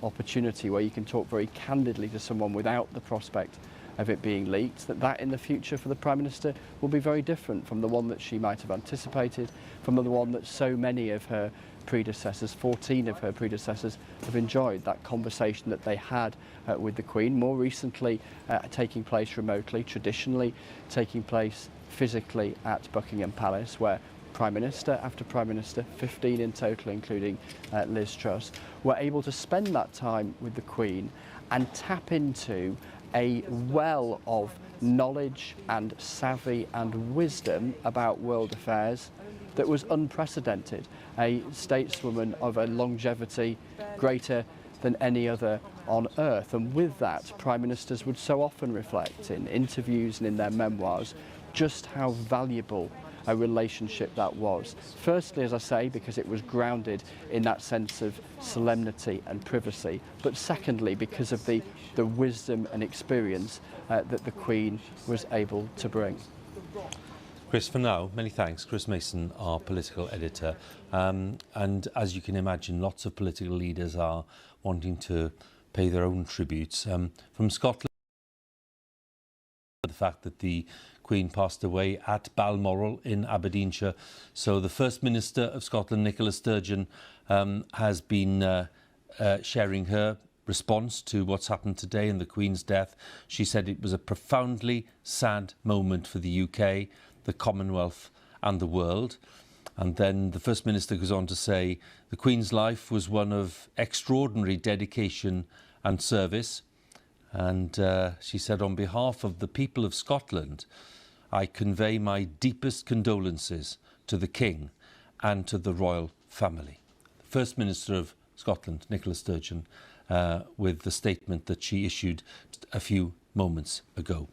opportunity where you can talk very candidly to someone without the prospect of it being leaked, that in the future for the Prime Minister will be very different from the one that she might have anticipated, from the one that so many of her predecessors, 14 of her predecessors, have enjoyed, that conversation that they had with the Queen, more recently taking place remotely, traditionally taking place physically at Buckingham Palace, where Prime Minister after Prime Minister, 15 in total, including Liz Truss, were able to spend that time with the Queen and tap into a well of knowledge and savvy and wisdom about world affairs that was unprecedented. A stateswoman of a longevity greater than any other on earth. And with that, Prime Ministers would so often reflect in interviews and in their memoirs just how valuable a relationship that was. Firstly, as I say, because it was grounded in that sense of solemnity and privacy, but secondly, because of the wisdom and experience that the Queen was able to bring. Chris, for now, many thanks. Chris Mason, our political editor. And as you can imagine, lots of political leaders are wanting to pay their own tributes. From Scotland, the fact that the Queen passed away at Balmoral in Aberdeenshire. So the First Minister of Scotland, Nicola Sturgeon, has been sharing her response to what's happened today and the Queen's death. She said it was a profoundly sad moment for the UK, the Commonwealth and the world. And then the First Minister goes on to say the Queen's life was one of extraordinary dedication and service. And she said, on behalf of the people of Scotland, I convey my deepest condolences to the King and to the royal family. The First Minister of Scotland, Nicola Sturgeon, with the statement that she issued a few moments ago.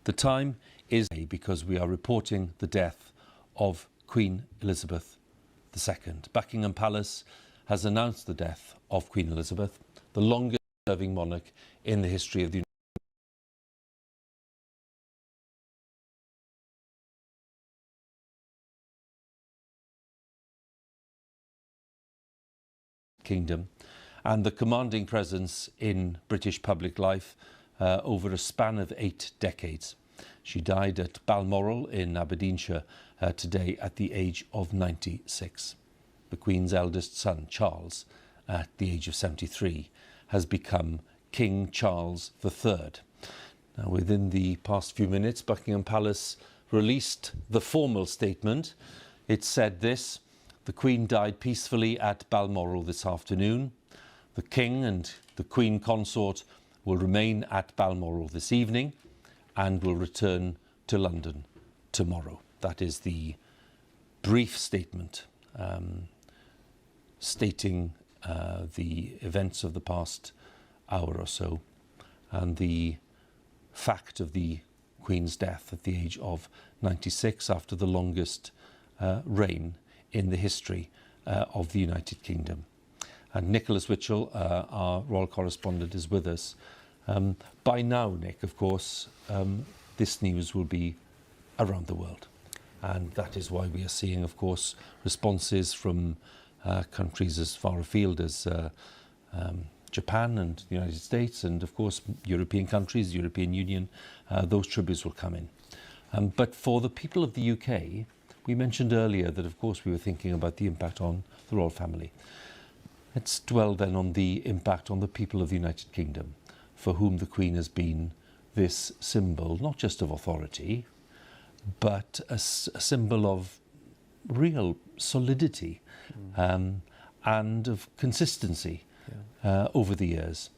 The time is because we are reporting the death of Queen Elizabeth II. Buckingham Palace has announced the death of Queen Elizabeth, the longest-serving monarch in the history of the Kingdom, and the commanding presence in British public life over a span of 8 decades. She died at Balmoral in Aberdeenshire today at the age of 96. The Queen's eldest son, Charles, at the age of 73, has become King Charles III. Now, within the past few minutes, Buckingham Palace released the formal statement. It said this: the Queen died peacefully at Balmoral this afternoon. The King and the Queen Consort will remain at Balmoral this evening and will return to London tomorrow. That is the brief statement stating the events of the past hour or so and the fact of the Queen's death at the age of 96 after the longest reign in the history of the United Kingdom. And Nicholas Witchell, our royal correspondent, is with us. By now, Nick, of course, this news will be around the world. And that is why we are seeing, of course, responses from countries as far afield as Japan and the United States, and of course European countries, the European Union. Those tributes will come in. But for the people of the UK, we mentioned earlier that, of course, we were thinking about the impact on the royal family. Let's dwell then on the impact on the people of the United Kingdom, for whom the Queen has been this symbol, not just of authority, but a symbol of real solidity and of consistency over the years.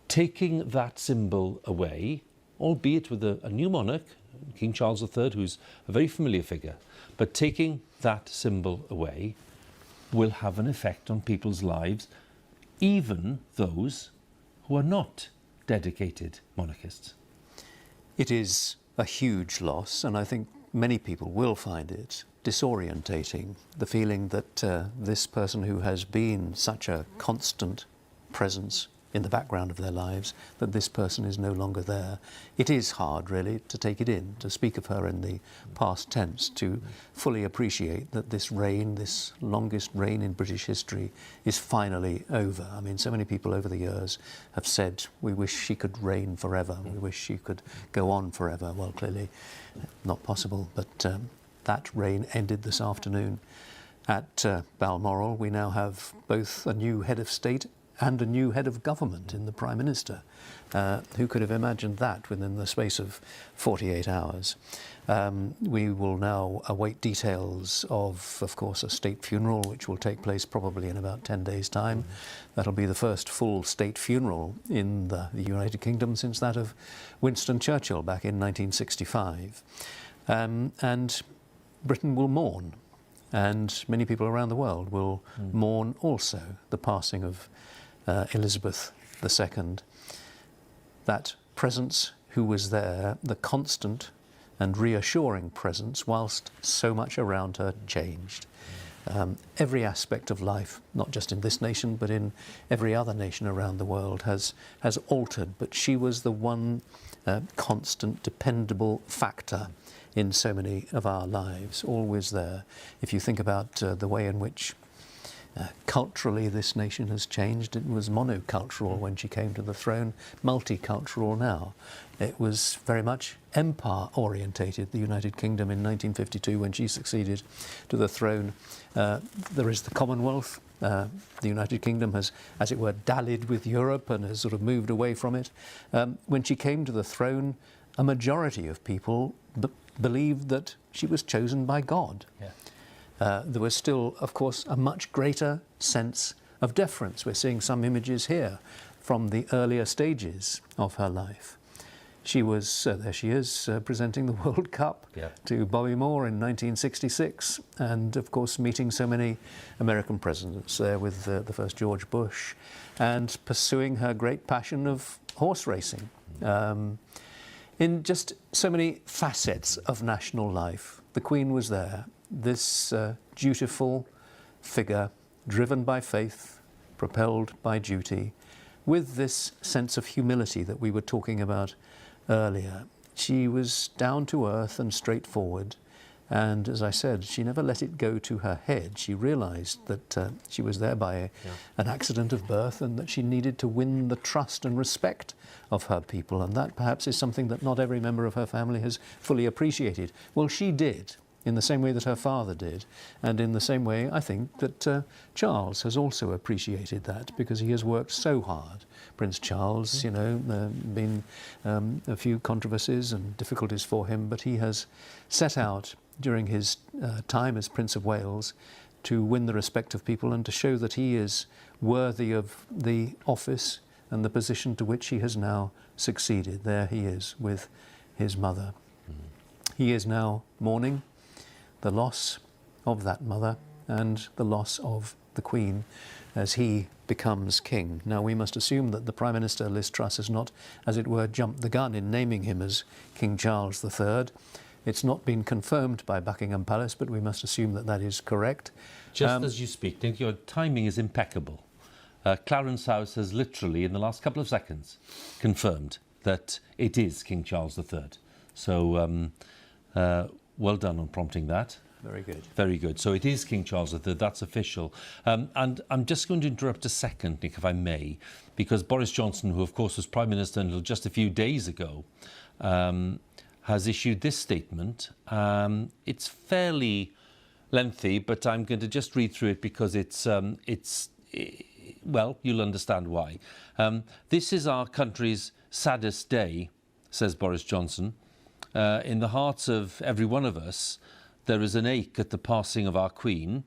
Taking that symbol away, albeit with a new monarch, King Charles III, who's a very familiar figure, but taking that symbol away will have an effect on people's lives, even those who are not dedicated monarchists. It is a huge loss, and I think many people will find it disorientating, the feeling that this person who has been such a constant presence in the background of their lives, that this person is no longer there. It is hard, really, to take it in, to speak of her in the past tense, to fully appreciate that this reign, this longest reign in British history, is finally over. I mean, so many people over the years have said, we wish she could reign forever, we wish she could go on forever. Well, clearly not possible, but that reign ended this afternoon. At Balmoral, we now have both a new head of state and a new head of government in the Prime Minister. Who could have imagined that within the space of 48 hours? We will now await details of course, a state funeral, which will take place probably in about 10 days' time. That'll be the first full state funeral in the United Kingdom since that of Winston Churchill back in 1965. And Britain will mourn, and many people around the world will mourn also the passing of Elizabeth II. That presence who was there, the constant and reassuring presence, whilst so much around her changed. Every aspect of life, not just in this nation, but in every other nation around the world, has altered, but she was the one constant, dependable factor in so many of our lives, always there. If you think about the way in which culturally this nation has changed, it was monocultural when she came to the throne, multicultural now. It was very much empire-orientated, the United Kingdom in 1952 when she succeeded to the throne. There is the Commonwealth. The United Kingdom has, as it were, dallied with Europe and has sort of moved away from it. When she came to the throne, a majority of people believed that she was chosen by God. Yeah. There was still, of course, a much greater sense of deference. We're seeing some images here from the earlier stages of her life. She was, there she is, presenting the World Cup to Bobby Moore in 1966, and of course meeting so many American presidents there with the first George Bush, and pursuing her great passion of horse racing. In just so many facets of national life, the Queen was there. This dutiful figure, driven by faith, propelled by duty, with this sense of humility that we were talking about earlier. She was down to earth and straightforward, and as I said, she never let it go to her head. She realised that she was there by an accident of birth, and that she needed to win the trust and respect of her people, and that perhaps is something that not every member of her family has fully appreciated. Well, she did, in the same way that her father did, and in the same way I think that Charles has also appreciated that, because he has worked so hard. Prince Charles, you know, been a few controversies and difficulties for him, but he has set out during his time as Prince of Wales to win the respect of people and to show that he is worthy of the office and the position to which he has now succeeded. There he is with his mother. He is now mourning the loss of that mother and the loss of the Queen as he becomes king. Now, we must assume that the Prime Minister, Liz Truss, has not, as it were, jumped the gun in naming him as King Charles III. It's not been confirmed by Buckingham Palace, but we must assume that that is correct. Just as you speak, your timing is impeccable. Clarence House has literally, in the last couple of seconds, confirmed that it is King Charles III. So, well done on prompting that. Very good. Very good. So it is King Charles III, that's official. And I'm just going to interrupt a second, Nick, if I may, because Boris Johnson, who of course was Prime Minister until just a few days ago, has issued this statement. It's fairly lengthy, but I'm going to just read through it because well, you'll understand why. This is our country's saddest day, says Boris Johnson. In the hearts of every one of us, there is an ache at the passing of our Queen,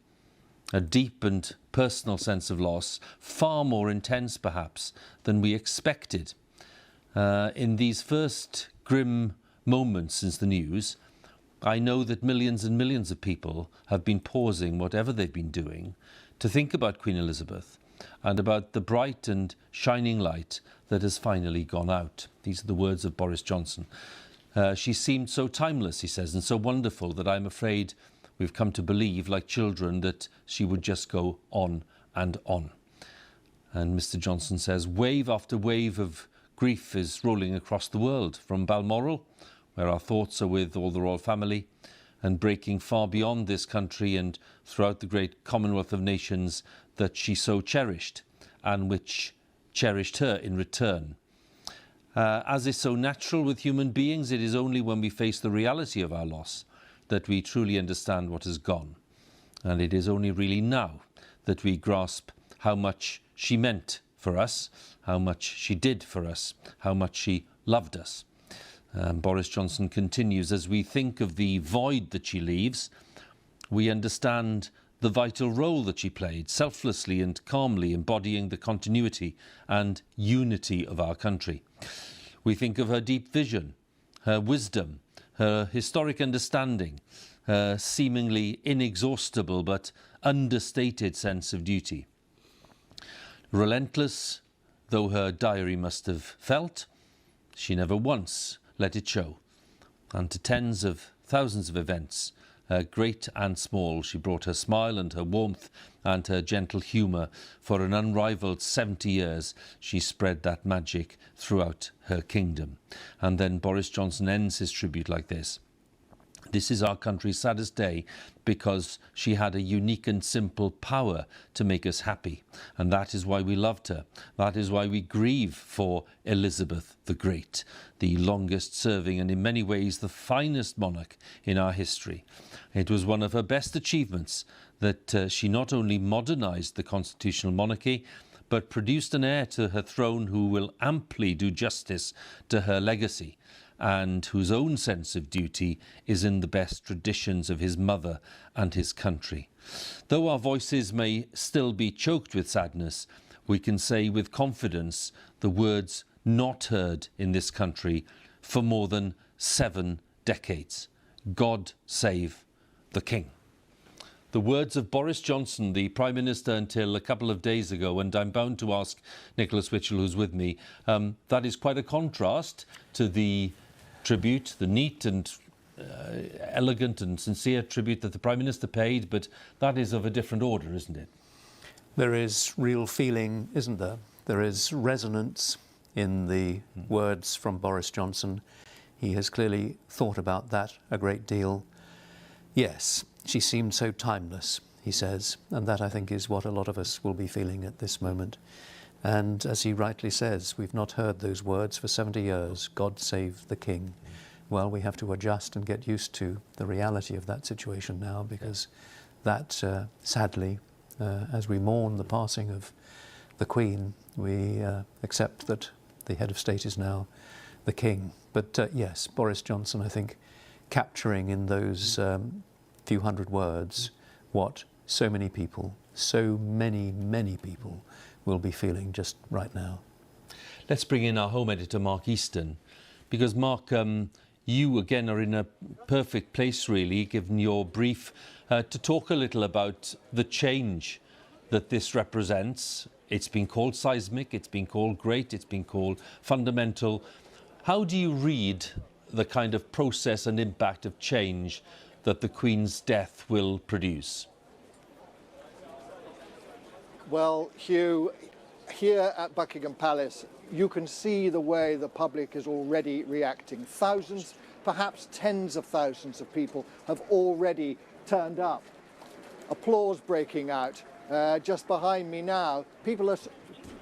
a deep and personal sense of loss, far more intense perhaps than we expected. In these first grim moments since the news, I know that millions and millions of people have been pausing whatever they've been doing to think about Queen Elizabeth and about the bright and shining light that has finally gone out. These are the words of Boris Johnson. She seemed so timeless, he says, and so wonderful that I'm afraid we've come to believe, like children, that she would just go on and on. And Mr. Johnson says, wave after wave of grief is rolling across the world, from Balmoral, where our thoughts are with all the royal family, and breaking far beyond this country and throughout the great Commonwealth of Nations that she so cherished, and which cherished her in return. As is so natural with human beings, it is only when we face the reality of our loss that we truly understand what has gone. And it is only really now that we grasp how much she meant for us, how much she did for us, how much she loved us. Boris Johnson continues, as we think of the void that she leaves, we understand the vital role that she played, selflessly and calmly embodying the continuity and unity of our country. We think of her deep vision, her wisdom, her historic understanding, her seemingly inexhaustible but understated sense of duty. Relentless though her diary must have felt, she never once let it show. And to tens of thousands of events, great and small, she brought her smile and her warmth and her gentle humour. For an unrivalled 70 years, she spread that magic throughout her kingdom. And then Boris Johnson ends his tribute like this. This is our country's saddest day because she had a unique and simple power to make us happy. And that is why we loved her. That is why we grieve for Elizabeth the Great, the longest serving and in many ways the finest monarch in our history. It was one of her best achievements that she not only modernised the constitutional monarchy, but produced an heir to her throne who will amply do justice to her legacy, and whose own sense of duty is in the best traditions of his mother and his country. Though our voices may still be choked with sadness, we can say with confidence the words not heard in this country for more than 7 decades. God save the King. The words of Boris Johnson, the Prime Minister until a couple of days ago, and I'm bound to ask Nicholas Witchell, who's with me, that is quite a contrast to the tribute, the neat and elegant and sincere tribute that the Prime Minister paid, but that is of a different order, isn't it? There is real feeling, isn't there? There is resonance in the words from Boris Johnson. He has clearly thought about that a great deal. Yes, she seemed so timeless, he says, and that I think is what a lot of us will be feeling at this moment. And as he rightly says, we've not heard those words for 70 years, God save the King. Well, we have to adjust and get used to the reality of that situation now, because that, sadly, as we mourn the passing of the Queen, we accept that the head of state is now the King. But yes, Boris Johnson, I think, capturing in those few hundred words what so many people, so many people will be feeling just right now. Let's bring in our home editor, Mark Easton, because Mark, you again are in a perfect place really, given your brief, to talk a little about the change that this represents. It's been called seismic, it's been called great, it's been called fundamental. How do you read the kind of process and impact of change that the Queen's death will produce? Well, Hugh, here at Buckingham Palace, you can see the way the public is already reacting. Thousands, perhaps tens of thousands of people have already turned up. Applause breaking out. Just behind me now, people are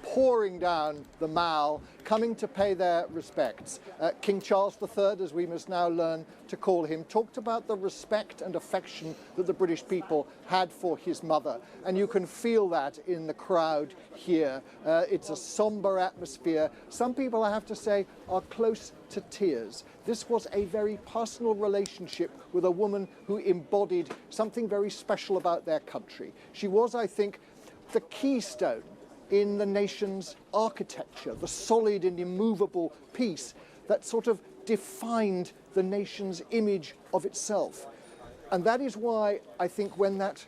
pouring down the Mall, coming to pay their respects. King Charles III, as we must now learn to call him, talked about the respect and affection that the British people had for his mother. And you can feel that in the crowd here. It's a somber atmosphere. Some people, I have to say, are close to tears. This was a very personal relationship with a woman who embodied something very special about their country. She was, I think, the keystone in the nation's architecture, the solid and immovable piece that sort of defined the nation's image of itself. And that is why I think when that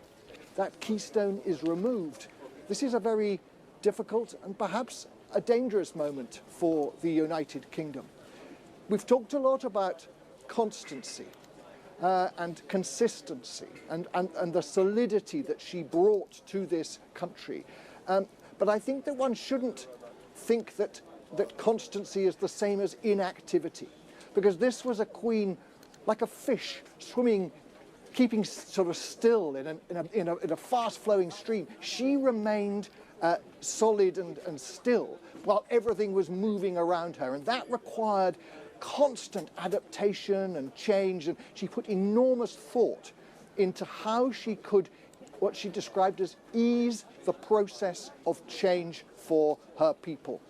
keystone is removed, this is a very difficult and perhaps a dangerous moment for the United Kingdom. We've talked a lot about constancy and consistency and the solidity that she brought to this country. But But I think that one shouldn't think that constancy is the same as inactivity, because this was a queen like a fish swimming, keeping sort of still in a fast-flowing stream. She remained solid and still while everything was moving around her, and that required constant adaptation and change, and she put enormous thought into how she could, what she described as, ease the process of change for her people.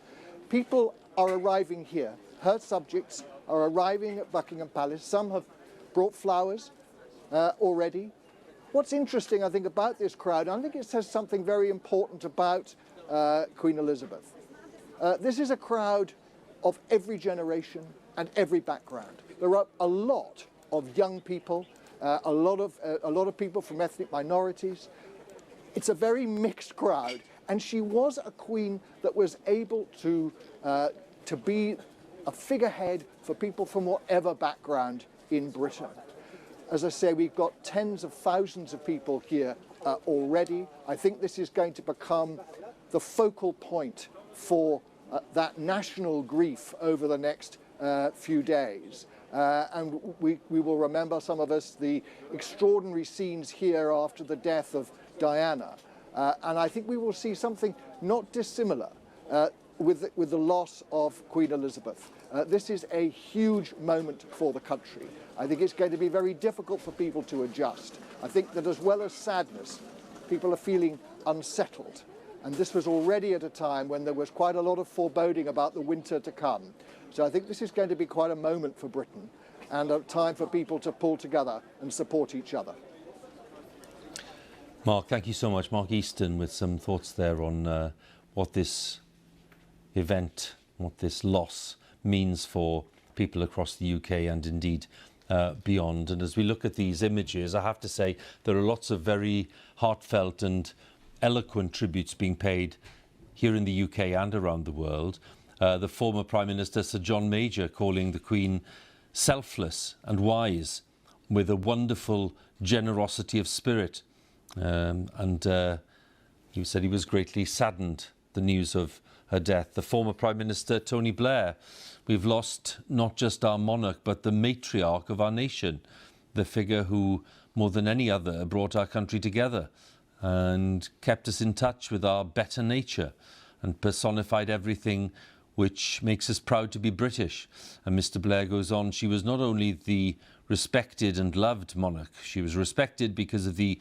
People are arriving here. Her subjects are arriving at Buckingham Palace. Some have brought flowers already. What's interesting, I think, about this crowd, I think it says something very important about Queen Elizabeth. This is a crowd of every generation and every background. There are a lot of young people, a lot of people from ethnic minorities. It's a very mixed crowd, and she was a queen that was able to be a figurehead for people from whatever background in Britain. As I say, we've got tens of thousands of people here already. I think this is going to become the focal point for that national grief over the next few days. And we will remember, some of us, the extraordinary scenes here after the death of Diana. And I think we will see something not dissimilar with the loss of Queen Elizabeth. This is a huge moment for the country. I think it's going to be very difficult for people to adjust. I think that as well as sadness, people are feeling unsettled. And this was already at a time when there was quite a lot of foreboding about the winter to come. So I think this is going to be quite a moment for Britain, and a time for people to pull together and support each other. Mark, thank you so much. Mark Easton with some thoughts there on what this event, what this loss means for people across the UK and indeed beyond. And as we look at these images, I have to say there are lots of very heartfelt and eloquent tributes being paid here in the UK and around the world. The former Prime Minister Sir John Major calling the Queen selfless and wise, with a wonderful generosity of spirit. He said he was greatly saddened the news of her death. The former Prime Minister Tony Blair: we've lost not just our monarch but the matriarch of our nation, the figure who more than any other brought our country together and kept us in touch with our better nature and personified everything which makes us proud to be British. And Mr. Blair goes on, she was not only the respected and loved monarch, she was respected because of the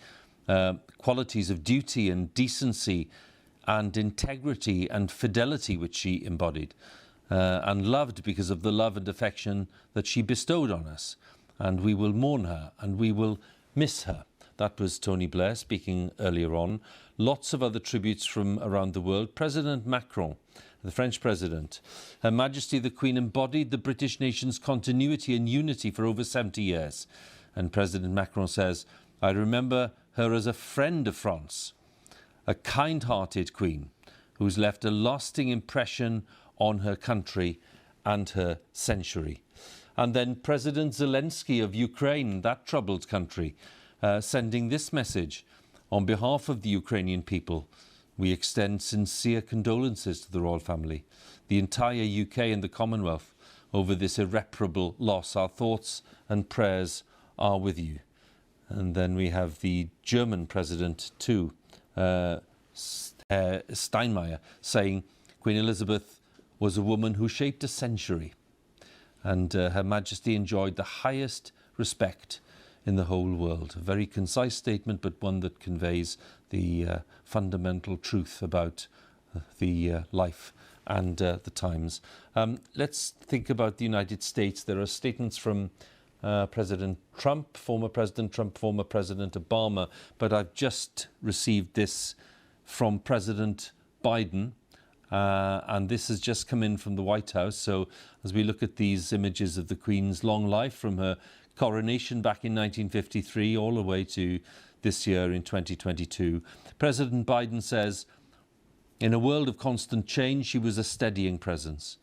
qualities of duty and decency and integrity and fidelity which she embodied, and loved because of the love and affection that she bestowed on us. And we will mourn her and we will miss her. That was Tony Blair speaking earlier on. Lots of other tributes from around the world. President Macron, the French president: Her Majesty the Queen embodied the British nation's continuity and unity for over 70 years. And President Macron says, I remember her as a friend of France, a kind-hearted queen who's left a lasting impression on her country and her century. And then President Zelensky of Ukraine, that troubled country, sending this message: on behalf of the Ukrainian people, we extend sincere condolences to the royal family, the entire UK and the Commonwealth, over this irreparable loss. Our thoughts and prayers are with you. And then we have the German president too, Steinmeier, saying Queen Elizabeth was a woman who shaped a century, and Her Majesty enjoyed the highest respect in the whole world. A very concise statement, but one that conveys the fundamental truth about the life and the times. Let's think about the United States. There are statements from President Trump, former President Trump, former President Obama, but I've just received this from President Biden, and this has just come in from the White House. So as we look at these images of the Queen's long life, from her coronation back in 1953 all the way to this year in 2022, President Biden says, in a world of constant change, she was a steadying presence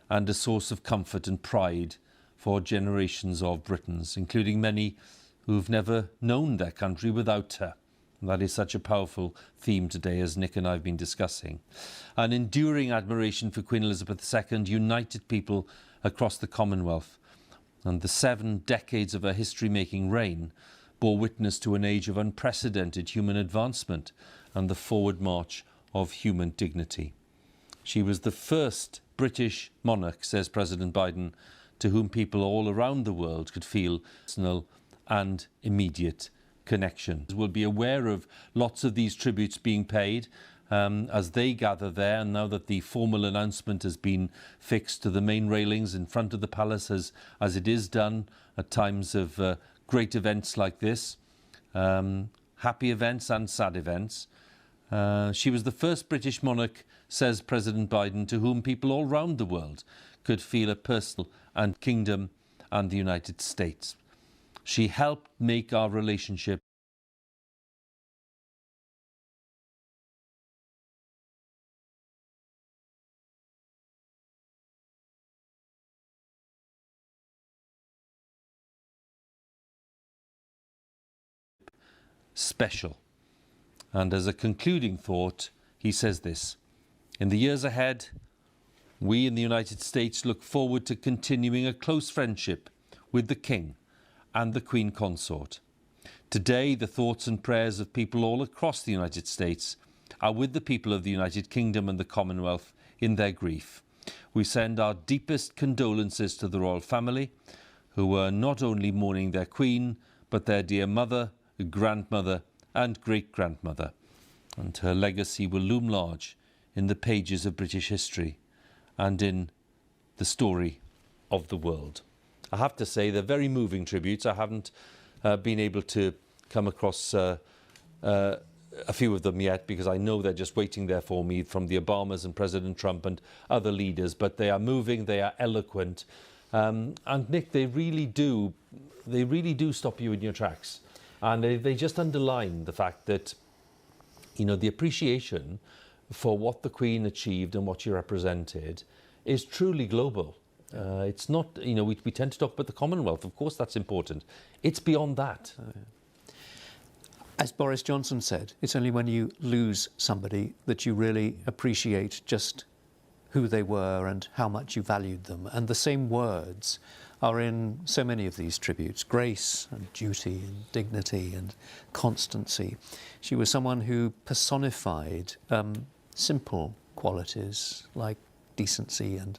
and a source of comfort and pride for generations of Britons, including many who've never known their country without her. That is such a powerful theme today, as Nick and I have been discussing. An enduring admiration for Queen Elizabeth II united people across the Commonwealth, and the 7 decades of her history-making reign bore witness to an age of unprecedented human advancement and the forward march of human dignity. She was the first British monarch, says President Biden, to whom people all around the world could feel personal and immediate connection. We'll be aware of lots of these tributes being paid as they gather there, and now that the formal announcement has been fixed to the main railings in front of the palace, as it is done at times of great events like this, happy events and sad events. She was the first British monarch, says President Biden, to whom people all around the world could feel a personal and kingdom and the United States. She helped make our relationship special. And as a concluding thought, he says this: in the years ahead, we in the United States look forward to continuing a close friendship with the King and the Queen Consort. Today, the thoughts and prayers of people all across the United States are with the people of the United Kingdom and the Commonwealth in their grief. We send our deepest condolences to the royal family, who are not only mourning their Queen, but their dear mother, grandmother and great-grandmother. And her legacy will loom large in the pages of British history and in the story of the world. I have to say, they're very moving tributes. I haven't been able to come across a few of them yet, because I know they're just waiting there for me from the Obamas and President Trump and other leaders. But they are moving, they are eloquent. And Nick, they really do stop you in your tracks. And they just underline the fact that, you know, the appreciation for what the Queen achieved and what she represented is truly global. It's not, you know, we tend to talk about the Commonwealth. Of course, that's important. It's beyond that. As Boris Johnson said, it's only when you lose somebody that you really appreciate just who they were and how much you valued them. And the same words are in so many of these tributes: grace and duty and dignity and constancy. She was someone who personified simple qualities like decency and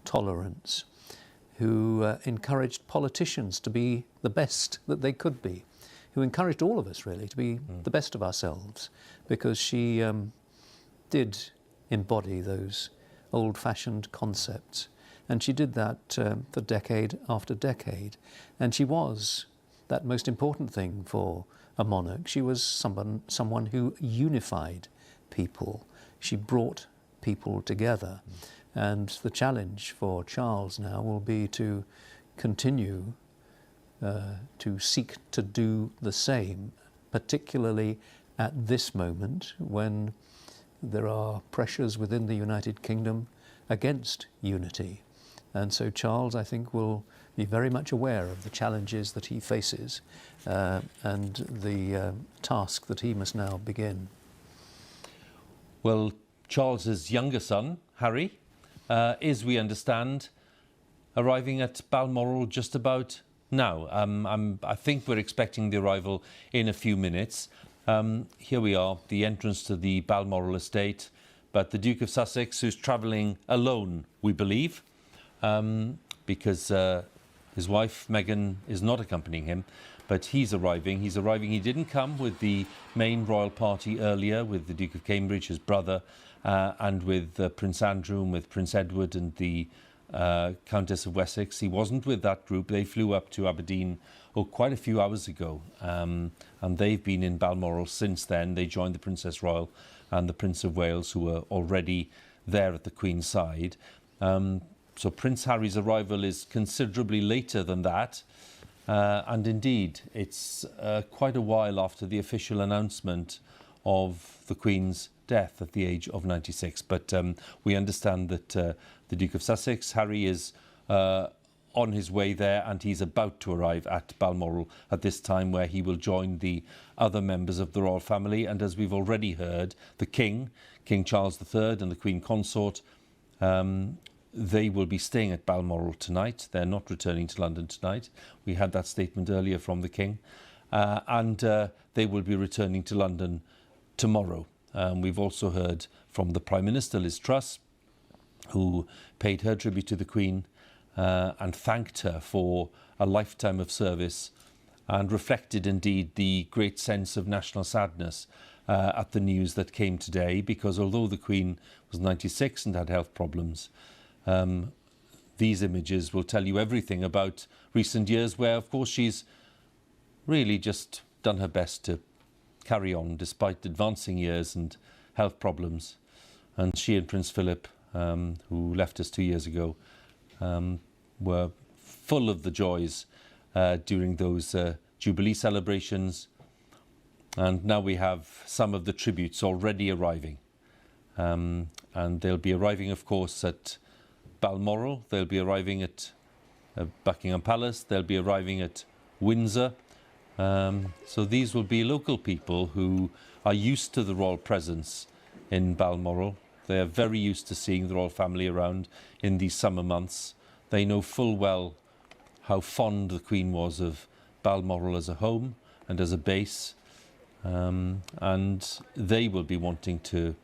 tolerance, who encouraged politicians to be the best that they could be, who encouraged all of us really to be the best of ourselves, because she did embody those old-fashioned concepts. And she did that for decade after decade. And she was that most important thing for a monarch. She was someone who unified people. She brought people together. And the challenge for Charles now will be to continue to seek to do the same, particularly at this moment when there are pressures within the United Kingdom against unity. And so Charles, I think, will be very much aware of the challenges that he faces and the task that he must now begin. Well, Charles's younger son, Harry, is, we understand, arriving at Balmoral just about now. I think we're expecting the arrival in a few minutes. Here we are, the entrance to the Balmoral estate. But the Duke of Sussex, who's travelling alone, we believe, because his wife, Meghan, is not accompanying him, but he's arriving. He didn't come with the main royal party earlier, with the Duke of Cambridge, his brother, and with Prince Andrew and with Prince Edward and the Countess of Wessex. He wasn't with that group. They flew up to Aberdeen quite a few hours ago, and they've been in Balmoral since then. They joined the Princess Royal and the Prince of Wales, who were already there at the Queen's side. So Prince Harry's arrival is considerably later than that. And indeed, it's quite a while after the official announcement of the Queen's death at the age of 96. But we understand that the Duke of Sussex, Harry, is on his way there, and he's about to arrive at Balmoral at this time, where he will join the other members of the royal family. And as we've already heard, the King Charles III and the Queen Consort, they will be staying at Balmoral tonight. They're not returning to London tonight. We had that statement earlier from the King. And they will be returning to London tomorrow. We've also heard from the Prime Minister, Liz Truss, who paid her tribute to the Queen and thanked her for a lifetime of service, and reflected indeed the great sense of national sadness at the news that came today, because although the Queen was 96 and had health problems, these images will tell you everything about recent years, where of course she's really just done her best to carry on despite advancing years and health problems. And she and Prince Philip, who left us 2 years ago, were full of the joys during those Jubilee celebrations. And now we have some of the tributes already arriving. And they'll be arriving, of course, at Balmoral. They'll be arriving at Buckingham Palace. They'll be arriving at Windsor. So these will be local people who are used to the royal presence in Balmoral. They are very used to seeing the royal family around in these summer months. They know full well how fond the Queen was of Balmoral as a home and as a base. And they will be wanting to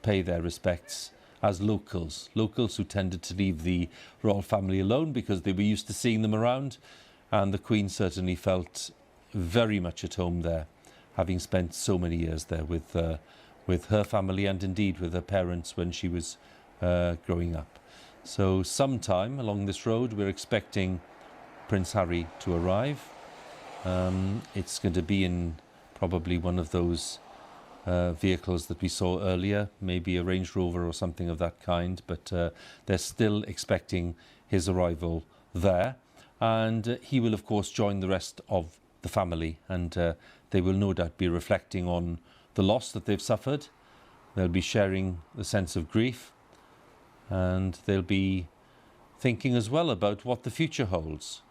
pay their respects as locals who tended to leave the royal family alone because they were used to seeing them around. And the Queen certainly felt very much at home there, having spent so many years there with her family, and indeed with her parents when she was growing up. So sometime along this road we're expecting Prince Harry to arrive. It's going to be in probably one of those vehicles that we saw earlier, maybe a Range Rover or something of that kind, but they're still expecting his arrival there. And he will of course join the rest of the family, and they will no doubt be reflecting on the loss that they've suffered. They'll be sharing the sense of grief, and they'll be thinking as well about what the future holds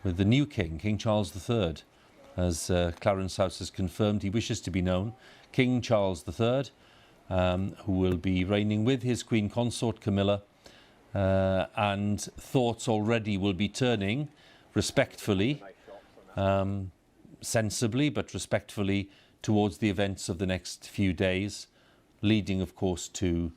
with the new King, King Charles III. As Clarence House has confirmed, he wishes to be known King Charles III, who will be reigning with his Queen Consort Camilla, and thoughts already will be turning respectfully, sensibly but respectfully, towards the events of the next few days, leading of course to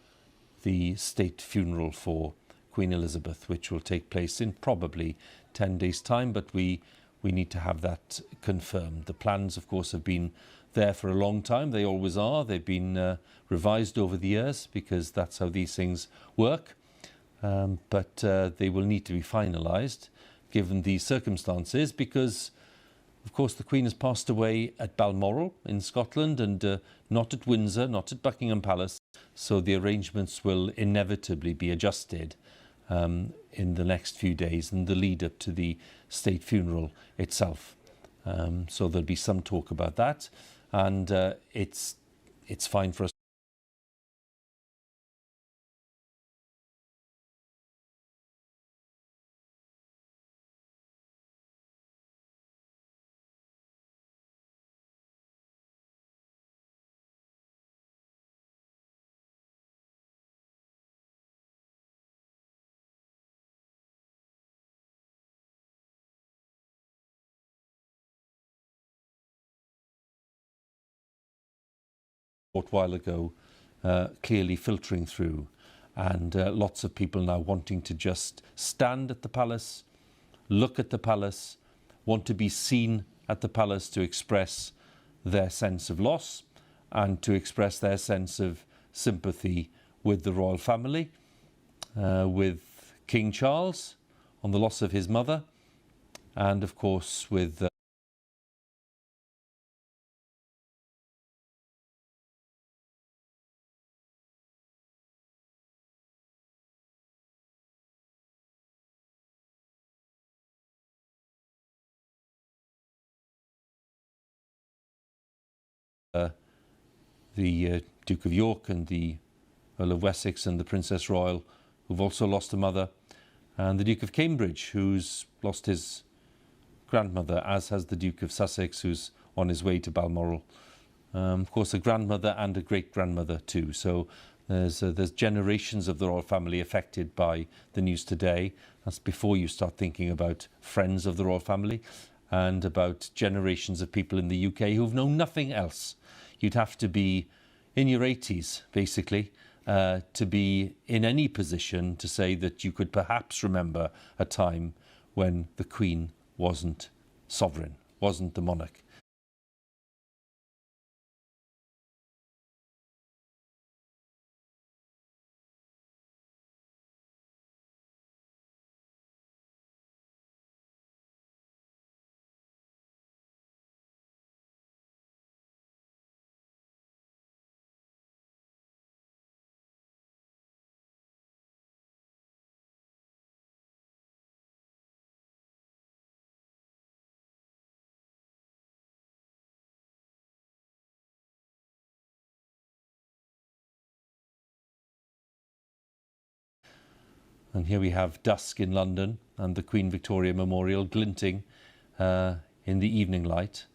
the state funeral for Queen Elizabeth, which will take place in probably 10 days' time, but we need to have that confirmed. The plans of course have been there for a long time. They always are. They've been revised over the years because that's how these things work, but they will need to be finalised given these circumstances, because of course the Queen has passed away at Balmoral in Scotland, and not at Windsor, not at Buckingham Palace, so the arrangements will inevitably be adjusted in the next few days in the lead up to the state funeral itself. So there'll be some talk about that, and it's fine for us a short while ago, clearly filtering through, and lots of people now wanting to just stand at the palace, look at the palace, want to be seen at the palace to express their sense of loss and to express their sense of sympathy with the royal family, with King Charles on the loss of his mother, and of course with the Duke of York and the Earl of Wessex and the Princess Royal, who've also lost a mother. and the Duke of Cambridge, who's lost his grandmother, as has the Duke of Sussex, who's on his way to Balmoral. Of course, a grandmother and a great-grandmother too. So there's generations of the royal family affected by the news today. That's before you start thinking about friends of the royal family and about generations of people in the UK who've known nothing else. You'd have to be in your 80s, basically, to be in any position to say that you could perhaps remember a time when the Queen wasn't sovereign, wasn't the monarch. And here we have dusk in London and the Queen Victoria Memorial glinting in the evening light,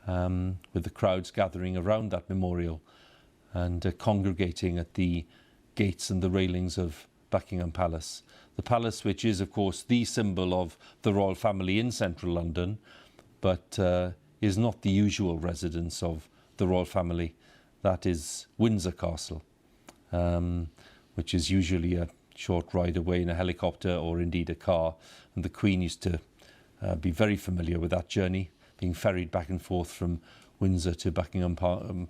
with the crowds gathering around that memorial and congregating at the gates and the railings of Buckingham Palace. The palace, which is, of course, the symbol of the royal family in central London, but is not the usual residence of the royal family. That is Windsor Castle, which is usually a short ride away in a helicopter or indeed a car. And the Queen used to be very familiar with that journey, being ferried back and forth from Windsor to Buckingham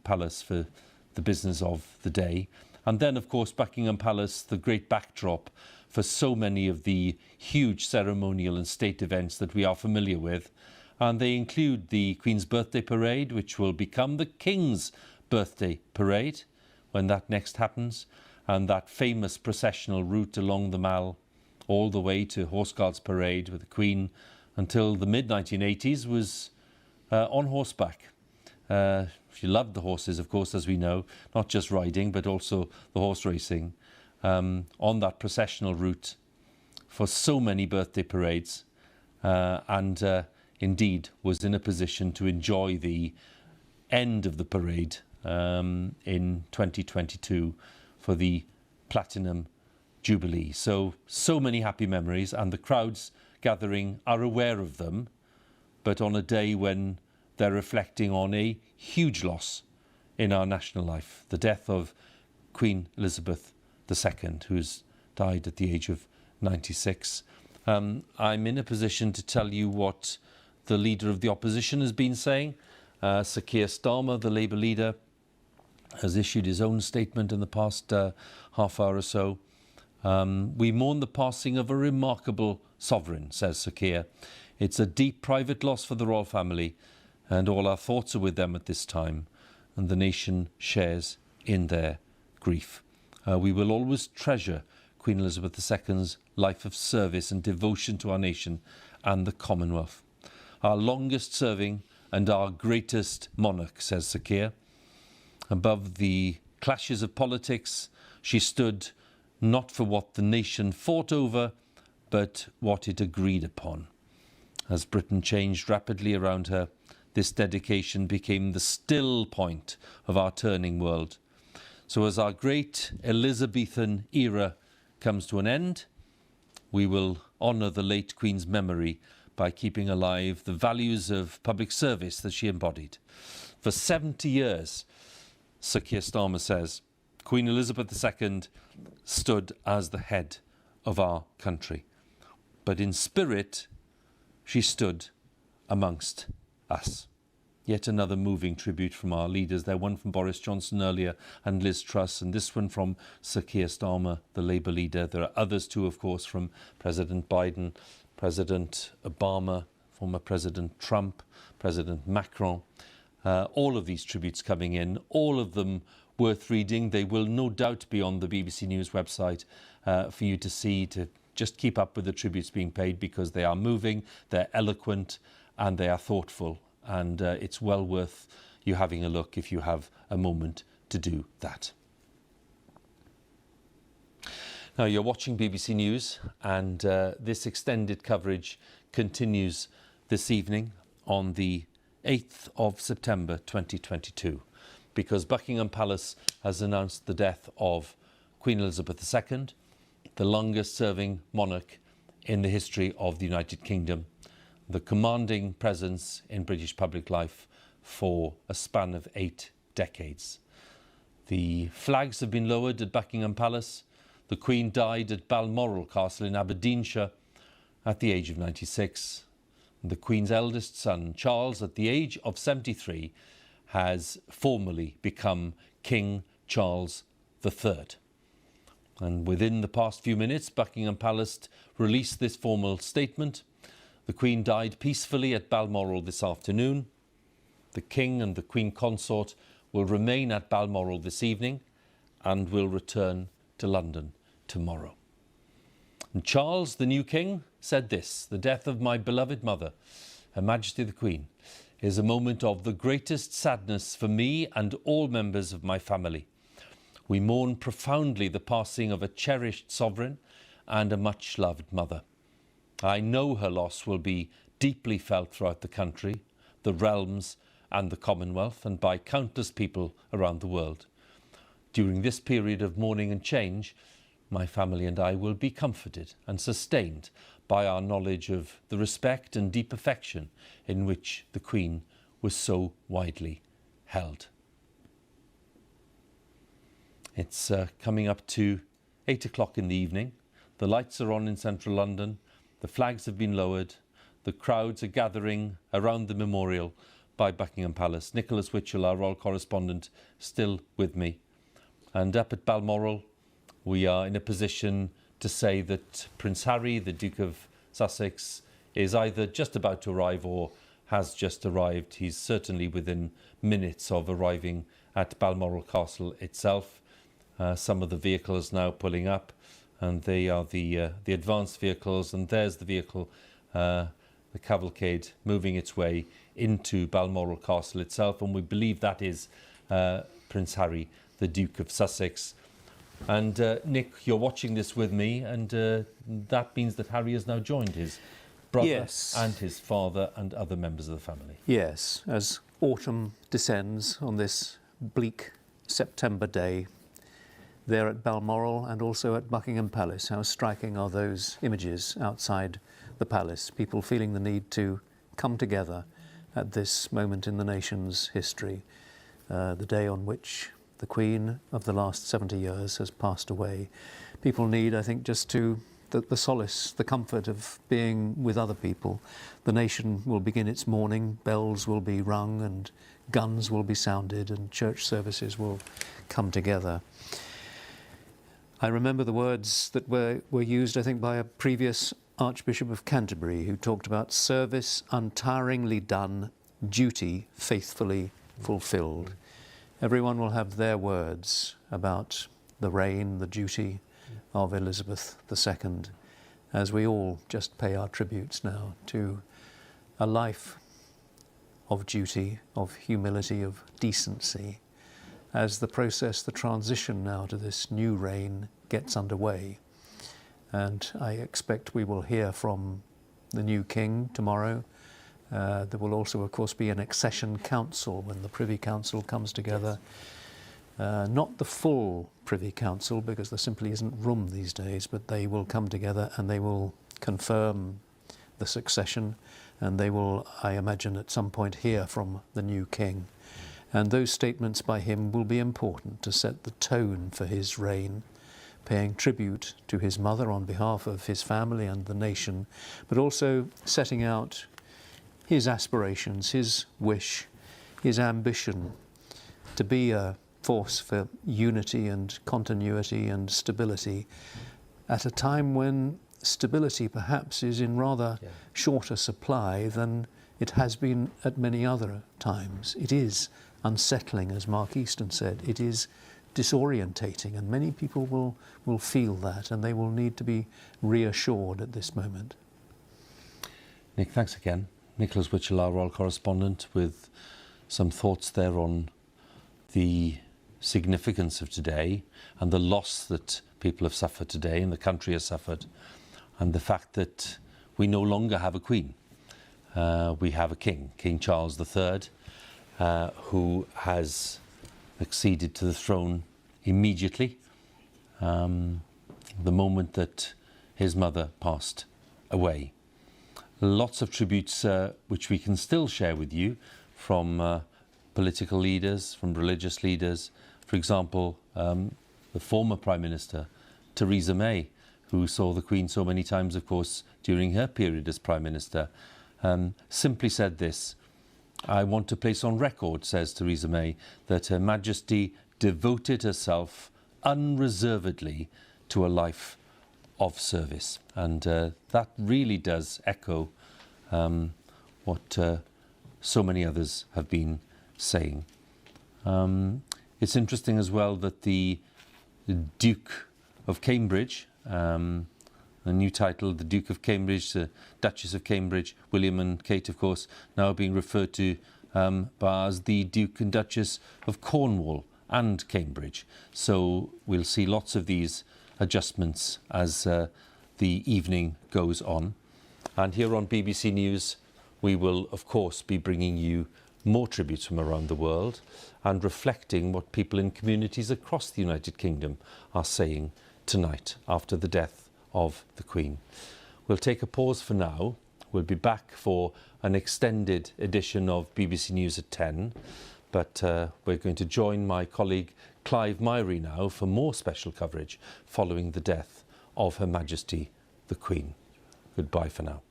Palace for the business of the day. And then, of course, Buckingham Palace, the great backdrop for so many of the huge ceremonial and state events that we are familiar with. And they include the Queen's Birthday Parade, which will become the King's Birthday Parade when that next happens, and that famous processional route along the Mall all the way to Horse Guards Parade, with the Queen until the mid-1980s was on horseback. She loved the horses, of course, as we know, not just riding, but also the horse racing, on that processional route for so many birthday parades, and indeed was in a position to enjoy the end of the parade in 2022 for the Platinum Jubilee. So many happy memories, and the crowds gathering are aware of them, but on a day when they're reflecting on a huge loss in our national life, the death of Queen Elizabeth II, who's died at the age of 96. I'm in a position to tell you what the leader of the opposition has been saying. Sir Keir Starmer, the Labour leader, has issued his own statement in the past half hour or so. We mourn the passing of a remarkable sovereign, says Sir Keir. It's a deep private loss for the royal family, and all our thoughts are with them at this time, and the nation shares in their grief. We will always treasure Queen Elizabeth II's life of service and devotion to our nation and the Commonwealth. Our longest serving and our greatest monarch, says Sir Keir. Above the clashes of politics, she stood not for what the nation fought over, but what it agreed upon. As Britain changed rapidly around her, this dedication became the still point of our turning world. So as our great Elizabethan era comes to an end, we will honour the late Queen's memory by keeping alive the values of public service that she embodied. For 70 years, Sir Keir Starmer says, Queen Elizabeth II stood as the head of our country. But in spirit, she stood amongst us. Yet another moving tribute from our leaders there, one from Boris Johnson earlier and Liz Truss, and this one from Sir Keir Starmer, the Labour leader. There are others too, of course, from President Biden, President Obama, former President Trump, President Macron. All of these tributes coming in, all of them worth reading. They will no doubt be on the BBC News website for you to see, to just keep up with the tributes being paid, because they are moving, they're eloquent, and they are thoughtful. And it's well worth you having a look if you have a moment to do that. Now you're watching BBC News, and this extended coverage continues this evening on the 8th of September 2022, because Buckingham Palace has announced the death of Queen Elizabeth II, the longest serving monarch in the history of the United Kingdom, the commanding presence in British public life for a span of 8 decades. The flags have been lowered at Buckingham Palace. The Queen died at Balmoral Castle in Aberdeenshire at the age of 96. The Queen's eldest son, Charles, at the age of 73, has formally become King Charles III. And within the past few minutes, Buckingham Palace released this formal statement. The Queen died peacefully at Balmoral this afternoon. The King and the Queen Consort will remain at Balmoral this evening and will return to London tomorrow. And Charles, the new King, said this: "The death of my beloved mother, Her Majesty the Queen, is a moment of the greatest sadness for me and all members of my family. We mourn profoundly the passing of a cherished sovereign and a much-loved mother. I know her loss will be deeply felt throughout the country, the realms and the Commonwealth, and by countless people around the world. During this period of mourning and change, my family and I will be comforted and sustained by our knowledge of the respect and deep affection in which the Queen was so widely held." It's coming up to 8 o'clock in the evening. The lights are on in central London. The flags have been lowered. The crowds are gathering around the memorial by Buckingham Palace. Nicholas Witchell, our royal correspondent, still with me. And up at Balmoral, we are in a position to say that Prince Harry, the Duke of Sussex, is either just about to arrive or has just arrived. He's certainly within minutes of arriving at Balmoral Castle itself. Some of the vehicles now pulling up, and they are the advanced vehicles, and there's the vehicle, the cavalcade, moving its way into Balmoral Castle itself, and we believe that is Prince Harry, the Duke of Sussex. And Nick, you're watching this with me, and that means that Harry has now joined his brother Yes. and his father and other members of the family. Yes, as autumn descends on this bleak September day, there at Balmoral and also at Buckingham Palace, how striking are those images outside the palace, people feeling the need to come together at this moment in the nation's history, the day on which the Queen of the last 70 years has passed away. People need, I think, just the solace, the comfort of being with other people. The nation will begin its mourning, bells will be rung and guns will be sounded and church services will come together. I remember the words that were used, I think, by a previous Archbishop of Canterbury, who talked about service untiringly done, duty faithfully fulfilled. Everyone will have their words about the reign, the duty of Elizabeth II, as we all just pay our tributes now to a life of duty, of humility, of decency, as the process, the transition now to this new reign gets underway. And I expect we will hear from the new King tomorrow. There will also, of course, be an accession council when the Privy Council comes together. Not the full Privy Council, because there simply isn't room these days, but they will come together and they will confirm the succession, and they will, I imagine, at some point hear from the new King. And those statements by him will be important to set the tone for his reign, paying tribute to his mother on behalf of his family and the nation, but also setting out his aspirations, his wish, his ambition to be a force for unity and continuity and stability at a time when stability perhaps is in rather shorter supply than it has been at many other times. It is unsettling, as Mark Easton said. It is disorientating, and many people will feel that, and they will need to be reassured at this moment. Nick, thanks again. Nicholas Witchell, our royal correspondent, with some thoughts there on the significance of today and the loss that people have suffered today and the country has suffered, and the fact that we no longer have a Queen. We have a King, King Charles III, who has acceded to the throne immediately, the moment that his mother passed away. Lots of tributes which we can still share with you from political leaders, from religious leaders. For example, the former Prime Minister, Theresa May, who saw the Queen so many times, of course, during her period as Prime Minister, simply said this: "I want to place on record," says Theresa May, "that Her Majesty devoted herself unreservedly to a life of service." And that really does echo what so many others have been saying. It's interesting as well that the Duke of Cambridge, the new title, the Duke of Cambridge, the Duchess of Cambridge, William and Kate, of course, now being referred to as the Duke and Duchess of Cornwall and Cambridge. So we'll see lots of these adjustments as the evening goes on. And here on BBC News, we will, of course, be bringing you more tributes from around the world and reflecting what people in communities across the United Kingdom are saying tonight after the death of the Queen. We'll take a pause for now. We'll be back for an extended edition of BBC News at 10, but we're going to join my colleague Clive Myrie now for more special coverage following the death of Her Majesty the Queen. Goodbye for now.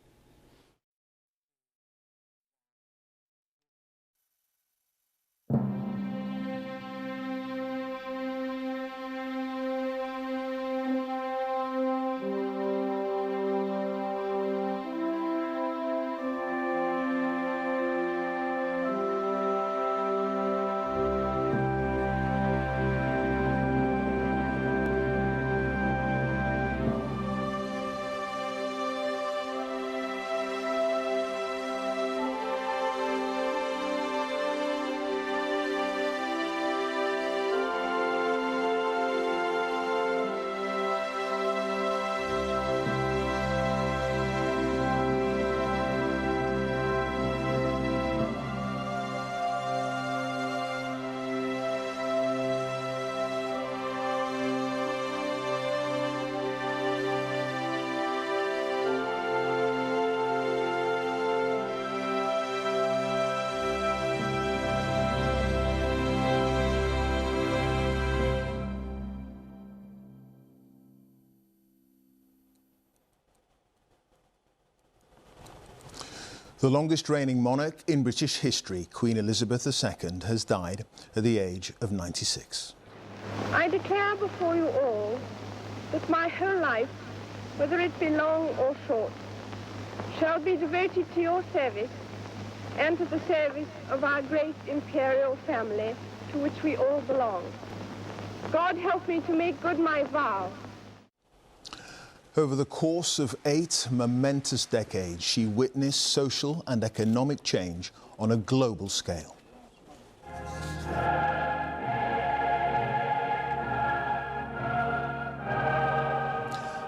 The longest reigning monarch in British history, Queen Elizabeth II, has died at the age of 96. I declare before you all that my whole life, whether it be long or short, shall be devoted to your service and to the service of our great imperial family to which we all belong. God help me to make good my vow. Over the course of 8 momentous decades, she witnessed social and economic change on a global scale.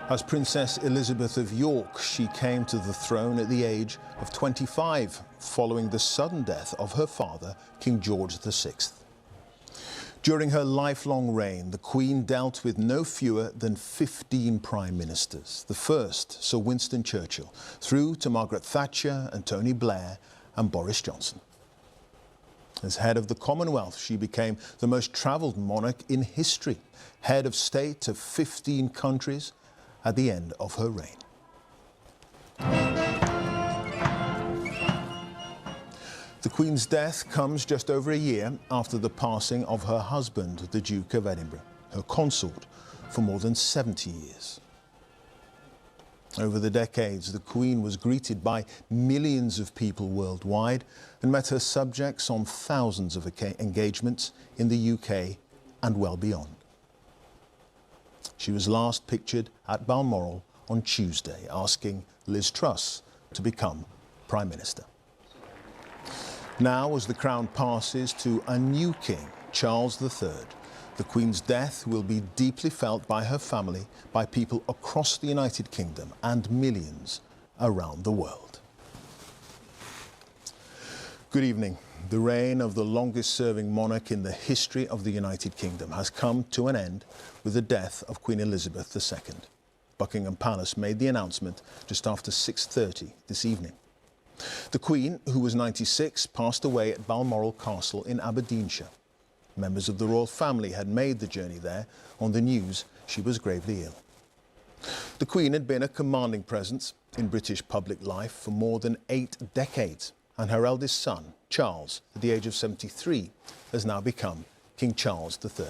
As Princess Elizabeth of York, she came to the throne at the age of 25, following the sudden death of her father, King George VI. During her lifelong reign, the Queen dealt with no fewer than 15 prime ministers. The first, Sir Winston Churchill, through to Margaret Thatcher and Tony Blair and Boris Johnson. As head of the Commonwealth, she became the most travelled monarch in history, head of state of 15 countries at the end of her reign. The Queen's death comes just over a year after the passing of her husband, the Duke of Edinburgh, her consort for more than 70 years. Over the decades, the Queen was greeted by millions of people worldwide and met her subjects on thousands of engagements in the UK and well beyond. She was last pictured at Balmoral on Tuesday, asking Liz Truss to become Prime Minister. Now, as the crown passes to a new king, Charles III, The Queen's death will be deeply felt by her family, by people across the United Kingdom and millions around the world. Good evening. The reign of the longest-serving monarch in the history of the United Kingdom has come to an end with the death of Queen Elizabeth II. Buckingham Palace made the announcement just after 6:30 this evening. The Queen, who was 96, passed away at Balmoral Castle in Aberdeenshire. Members of the royal family had made the journey there on the news she was gravely ill. The Queen had been a commanding presence in British public life for more than 8 decades, and her eldest son, Charles, at the age of 73, has now become King Charles III.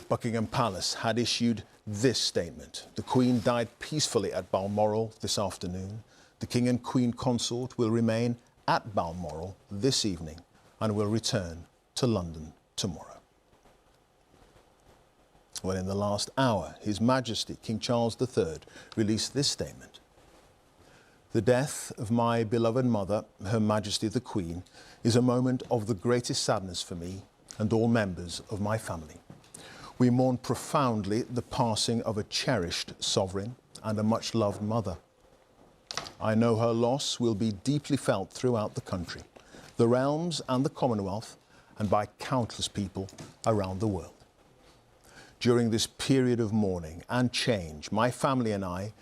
Buckingham Palace had issued this statement. The Queen died peacefully at Balmoral this afternoon. The King and Queen Consort will remain at Balmoral this evening and will return to London tomorrow. Well, in the last hour, His Majesty King Charles III released this statement. The death of my beloved mother, Her Majesty the Queen, is a moment of the greatest sadness for me and all members of my family. We mourn profoundly the passing of a cherished sovereign and a much-loved mother. I know her loss will be deeply felt throughout the country, the realms and the Commonwealth, and by countless people around the world. During this period of mourning and change, my family and I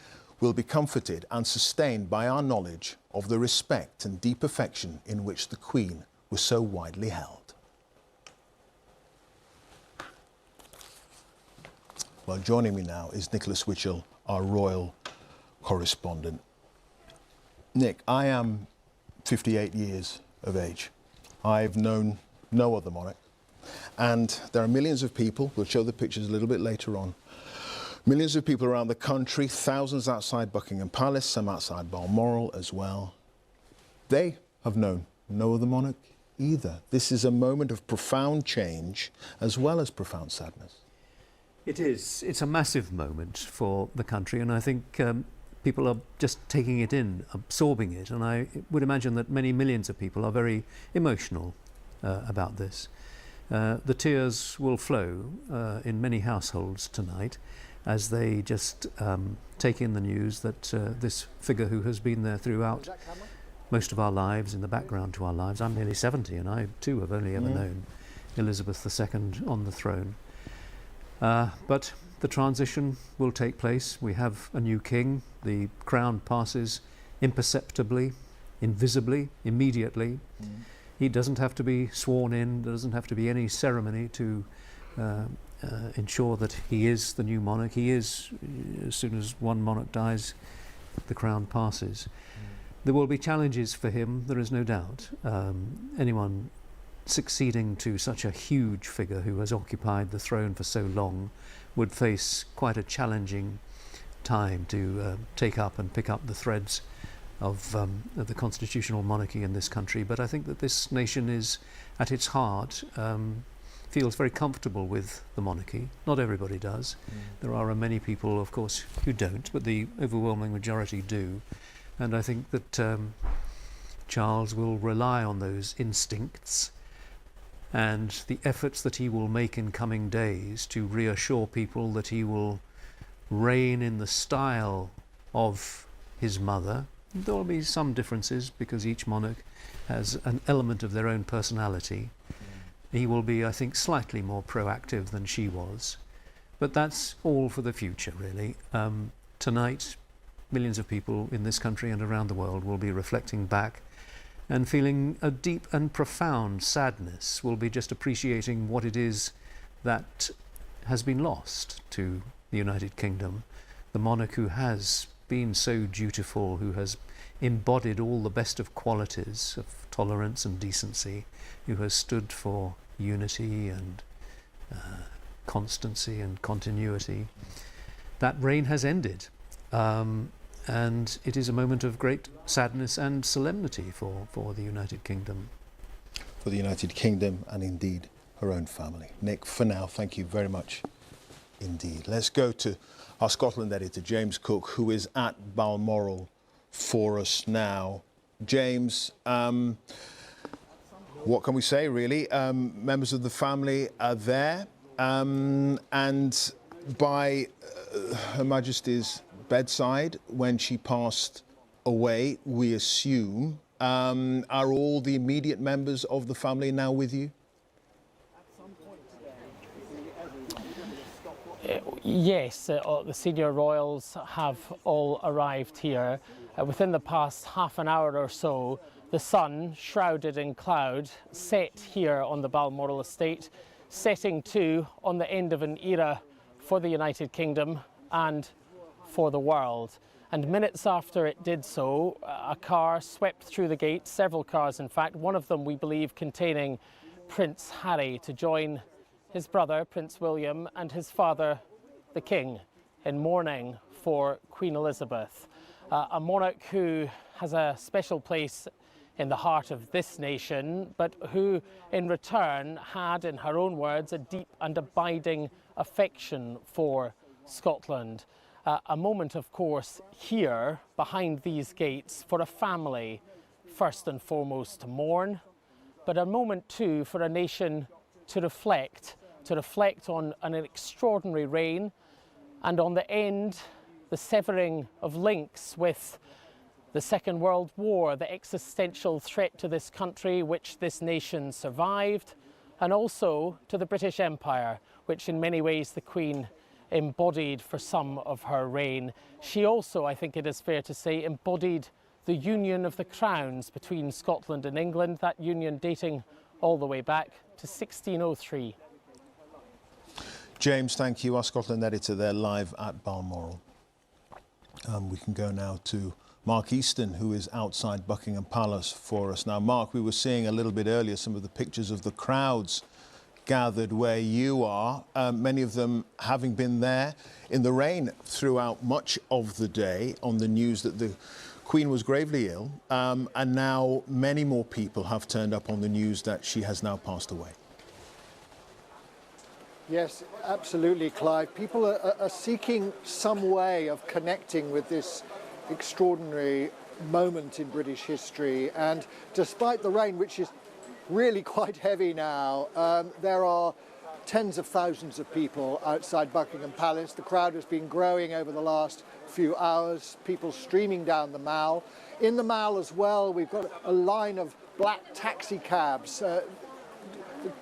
will be comforted and sustained by our knowledge of the respect and deep affection in which the Queen was so widely held. Well, joining me now is Nicholas Witchell, our royal correspondent. Nick, I am 58 years of age. I've known no other monarch. And there are millions of people, we'll show the pictures a little bit later on, millions of people around the country, thousands outside Buckingham Palace, some outside Balmoral as well. They have known no other monarch either. This is a moment of profound change as well as profound sadness. It is. It's a massive moment for the country, and I think people are just taking it in, absorbing it, and I would imagine that many millions of people are very emotional about this. The tears will flow in many households tonight as they just take in the news that this figure who has been there throughout most of our lives, in the background to our lives. I'm nearly 70 and I too have only ever known Elizabeth II on the throne. But the transition will take place. We have a new king. The crown passes imperceptibly, invisibly, immediately. He doesn't have to be sworn in. There doesn't have to be any ceremony to ensure that he is the new monarch. He is, as soon as one monarch dies, the crown passes. There will be challenges for him, there is no doubt. Anyone succeeding to such a huge figure who has occupied the throne for so long would face quite a challenging time to take up and pick up the threads of the constitutional monarchy in this country. But I think that this nation is, at its heart, feels very comfortable with the monarchy. Not everybody does. There are many people, of course, who don't, but the overwhelming majority do. And I think that Charles will rely on those instincts and the efforts that he will make in coming days to reassure people that he will reign in the style of his mother. There will be some differences because each monarch has an element of their own personality. He will be, I think, slightly more proactive than she was. But that's all for the future, really. Tonight, millions of people in this country and around the world will be reflecting back and feeling a deep and profound sadness, will be just appreciating what it is that has been lost to the United Kingdom. The monarch who has been so dutiful, who has embodied all the best of qualities of tolerance and decency, who has stood for unity and constancy and continuity. That reign has ended. And it is a moment of great sadness and solemnity for the United Kingdom. For the United Kingdom and indeed her own family. Nick, for now, thank you very much indeed. Let's go to our Scotland editor, James Cook, who is at Balmoral for us now. James, what can we say, really? Members of the family are there. and by Her Majesty's bedside when she passed away, we assume. Are all the immediate members of the family now with you? Yes, the senior royals have all arrived here. Within the past half an hour or so, the sun, shrouded in cloud, set here on the Balmoral estate, setting too on the end of an era for the United Kingdom and for the world. And minutes after it did so, a car swept through the gates, several cars in fact, one of them we believe containing Prince Harry, to join his brother Prince William and his father the King in mourning for Queen Elizabeth, a monarch who has a special place in the heart of this nation, but who in return had, in her own words, a deep and abiding affection for Scotland. A moment, of course, here behind these gates for a family, first and foremost to mourn, but a moment too for a nation to reflect on an extraordinary reign and on the end, the severing of links with the Second World War, the existential threat to this country which this nation survived, and also to the British Empire, which in many ways the Queen embodied for some of her reign. She also, I think it is fair to say, embodied the union of the crowns between Scotland and England, that union dating all the way back to 1603. James, thank you. Our Scotland editor there live at Balmoral. We can go now to Mark Easton, who is outside Buckingham Palace for us. Now, Mark, we were seeing a little bit earlier some of the pictures of the crowds gathered where you are, many of them having been there in the rain throughout much of the day on the news that the Queen was gravely ill, and now many more people have turned up on the news that she has now passed away. Yes, absolutely, Clive. People are seeking some way of connecting with this extraordinary moment in British history, and despite the rain, which is really quite heavy now, there are tens of thousands of people outside Buckingham Palace. The crowd has been growing over the last few hours, people streaming down the Mall. In the Mall as well, we've got a line of black taxi cabs,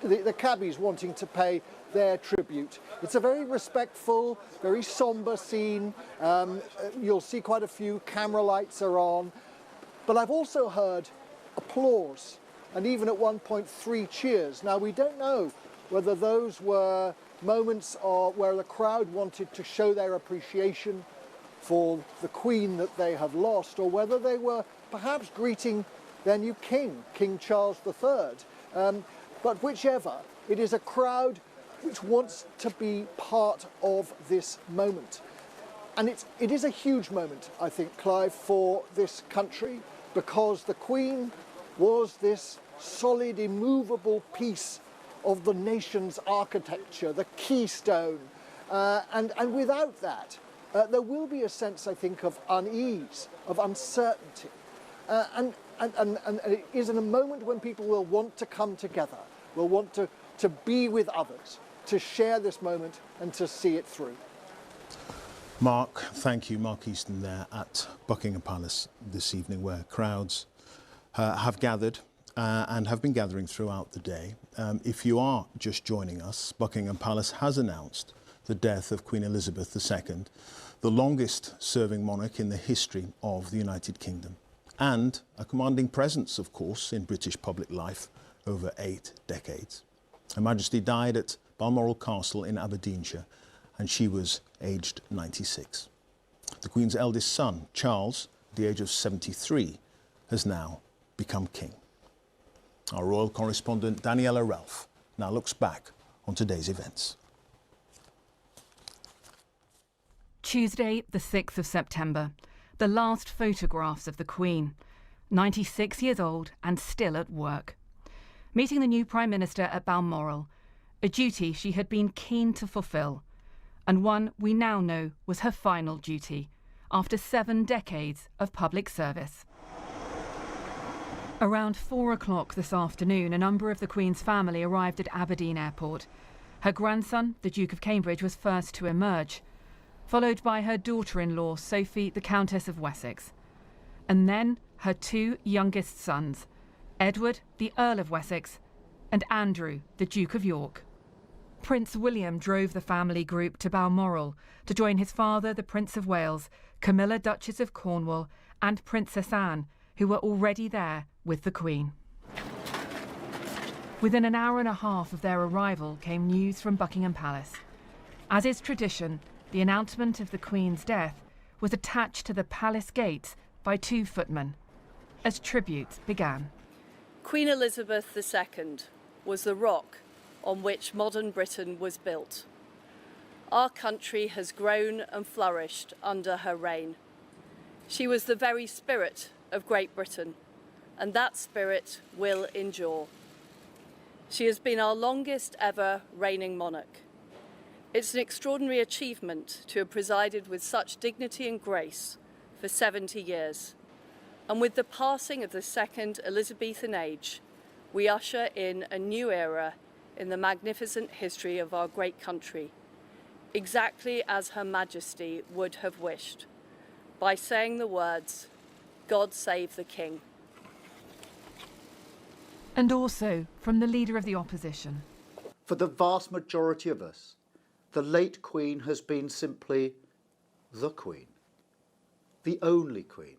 the cabbies wanting to pay their tribute. It's a very respectful, very somber scene. You'll see quite a few camera lights are on, but I've also heard applause and even at one point 3 cheers. Now, we don't know whether those were moments where the crowd wanted to show their appreciation for the Queen that they have lost, or whether they were perhaps greeting their new king, King Charles III. But whichever, it is a crowd which wants to be part of this moment. And it is a huge moment, I think, Clive, for this country, because the Queen was this solid, immovable piece of the nation's architecture, the keystone. And without that, there will be a sense, I think, of unease, of uncertainty. And it is in a moment when people will want to come together, will want to be with others, to share this moment and to see it through. Mark, thank you. Mark Easton there at Buckingham Palace this evening, where crowds have gathered and have been gathering throughout the day. If you are just joining us, Buckingham Palace has announced the death of Queen Elizabeth II, the longest serving monarch in the history of the United Kingdom, and a commanding presence, of course, in British public life over 8 decades. Her Majesty died at Balmoral Castle in Aberdeenshire, and she was aged 96. The Queen's eldest son, Charles, at the age of 73, has now become king. Our royal correspondent, Daniela Ralph, now looks back on today's events. Tuesday, the 6th of September, the last photographs of the Queen, 96 years old and still at work. Meeting the new Prime Minister at Balmoral, a duty she had been keen to fulfil, and one we now know was her final duty after 7 decades of public service. Around 4 o'clock this afternoon, a number of the Queen's family arrived at Aberdeen Airport. Her grandson, the Duke of Cambridge, was first to emerge, followed by her daughter-in-law, Sophie, the Countess of Wessex, and then her two youngest sons, Edward, the Earl of Wessex, and Andrew, the Duke of York. Prince William drove the family group to Balmoral to join his father, the Prince of Wales, Camilla, Duchess of Cornwall, and Princess Anne, who were already there with the Queen. Within an hour and a half of their arrival came news from Buckingham Palace. As is tradition, the announcement of the Queen's death was attached to the palace gates by 2 footmen, as tributes began. Queen Elizabeth II was the rock on which modern Britain was built. Our country has grown and flourished under her reign. She was the very spirit of Great Britain, and that spirit will endure. She has been our longest ever reigning monarch. It's an extraordinary achievement to have presided with such dignity and grace for 70 years. And with the passing of the second Elizabethan age, we usher in a new era in the magnificent history of our great country, exactly as Her Majesty would have wished, by saying the words, "God save the King." And also from the Leader of the Opposition. For the vast majority of us, the late Queen has been simply the Queen, the only Queen,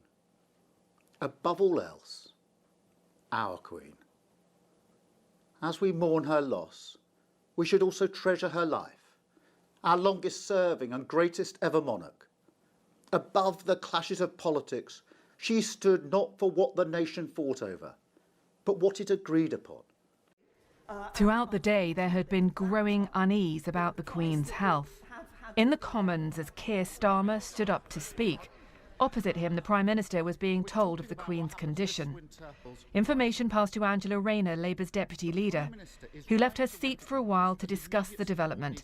above all else, our Queen. As we mourn her loss, we should also treasure her life, our longest serving and greatest ever monarch. Above the clashes of politics, she stood not for what the nation fought over, but what it agreed upon. Throughout the day, there had been growing unease about the Queen's health. In the Commons, as Keir Starmer stood up to speak, opposite him, the Prime Minister was being told of the Queen's condition. Information passed to Angela Rayner, Labour's deputy leader, who left her seat for a while to discuss the development,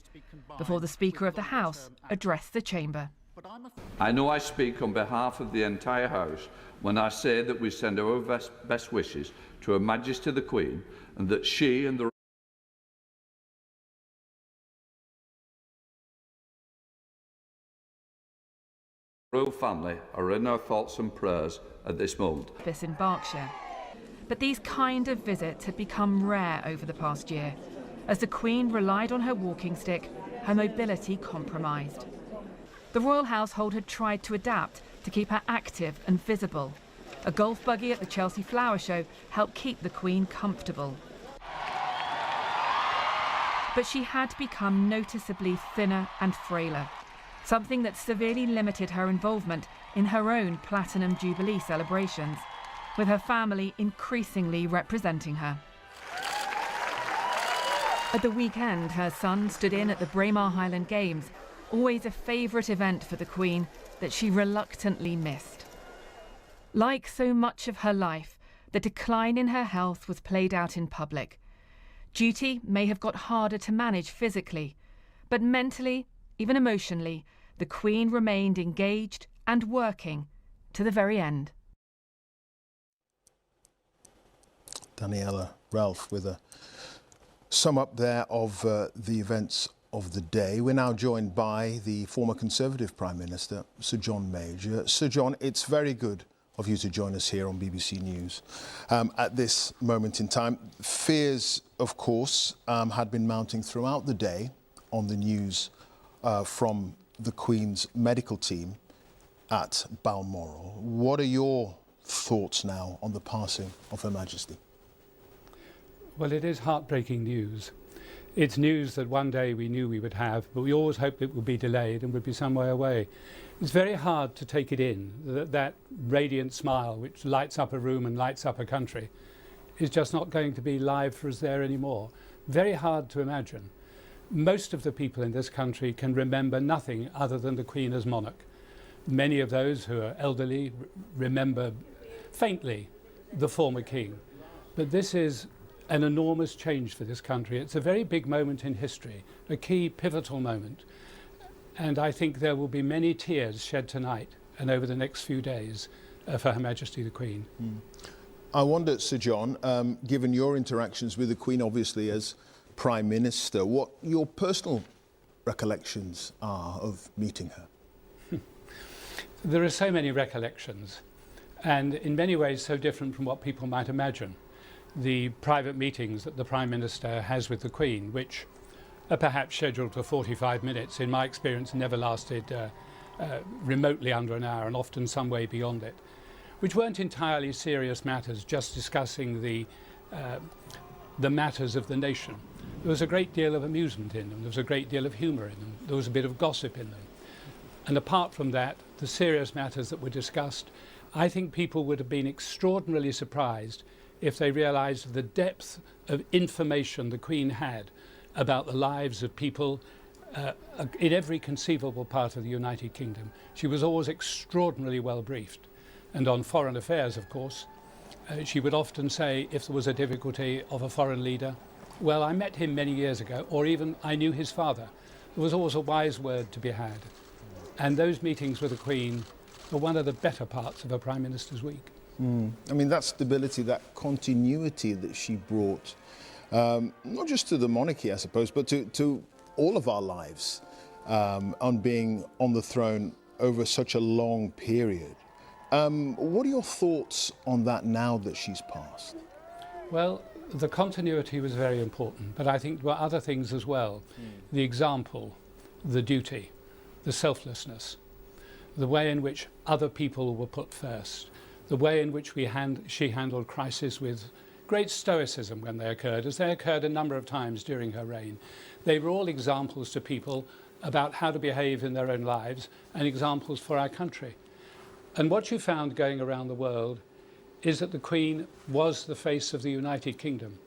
before the Speaker of the House addressed the chamber. I know I speak on behalf of the entire House when I say that we send our best wishes to Her Majesty the Queen, and that she and the royal family are in our thoughts and prayers at this moment. This in Berkshire. But these kind of visits had become rare over the past year, as the Queen relied on her walking stick, her mobility compromised. The royal household had tried to adapt to keep her active and visible. A golf buggy at the Chelsea Flower Show helped keep the Queen comfortable. But she had become noticeably thinner and frailer, something that severely limited her involvement in her own Platinum Jubilee celebrations, with her family increasingly representing her. At the weekend, her son stood in at the Braemar Highland Games, always a favourite event for the Queen that she reluctantly missed. Like so much of her life, the decline in her health was played out in public. Duty may have got harder to manage physically, but mentally, even emotionally, the Queen remained engaged and working to the very end. Daniela, Ralph, with a sum up there of the events of the day. We're now joined by the former Conservative Prime Minister, Sir John Major. Sir John, it's very good of you to join us here on BBC News at this moment in time. Fears, of course, had been mounting throughout the day on the news from the Queen's medical team at Balmoral. What are your thoughts now on the passing of Her Majesty? Well, it is heartbreaking news. It's news that one day we knew we would have, but we always hoped it would be delayed and would be some way away. It's very hard to take it in, that radiant smile which lights up a room and lights up a country is just not going to be live for us there anymore. Very hard to imagine. Most of the people in this country can remember nothing other than the Queen as monarch. Many of those who are elderly remember faintly the former king. But this is an enormous change for this country. It's a very big moment in history, a key pivotal moment. And I think there will be many tears shed tonight and over the next few days for Her Majesty the Queen. I wonder, Sir John, given your interactions with the Queen, obviously, as Prime Minister, what your personal recollections are of meeting her. There are so many recollections, and in many ways so different from what people might imagine. The private meetings that the Prime Minister has with the Queen, which are perhaps scheduled for 45 minutes, in my experience never lasted remotely under an hour, and often some way beyond it, which weren't entirely serious matters, just discussing the matters of the nation. There was a great deal of amusement in them, there was a great deal of humour in them, there was a bit of gossip in them. And apart from that, the serious matters that were discussed, I think people would have been extraordinarily surprised if they realised the depth of information the Queen had about the lives of people in every conceivable part of the United Kingdom. She was always extraordinarily well briefed. And on foreign affairs, of course, she would often say, if there was a difficulty of a foreign leader, well, I met him many years ago, or even I knew his father. There was always a wise word to be had. And those meetings with the Queen were one of the better parts of a Prime Minister's week. I mean, that stability, that continuity that she brought, not just to the monarchy, I suppose, but to all of our lives, on being on the throne over such a long period. What are your thoughts on that now that she's passed? Well, the continuity was very important, but I think there were other things as well. The example, the duty, the selflessness, the way in which other people were put first, the way in which she handled crisis with great stoicism when they occurred, as they occurred a number of times during her reign. They were all examples to people about how to behave in their own lives and examples for our country. And what you found going around the world is that the Queen was the face of the United Kingdom.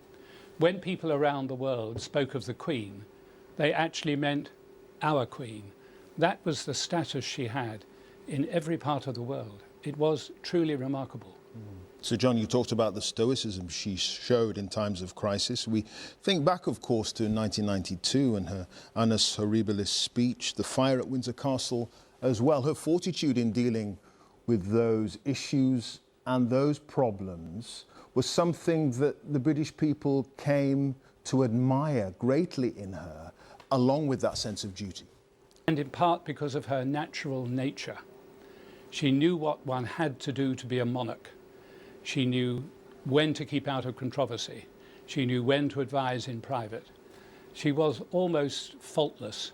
When people around the world spoke of the Queen, they actually meant our Queen. That was the status she had in every part of the world. It was truly remarkable. So, John, you talked about the stoicism she showed in times of crisis. We think back, of course, to 1992 and her Annus Horribilis speech, the fire at Windsor Castle as well. Her fortitude in dealing with those issues and those problems was something that the British people came to admire greatly in her, along with that sense of duty. And in part because of her natural nature. She knew what one had to do to be a monarch. She knew when to keep out of controversy. She knew when to advise in private. She was almost faultless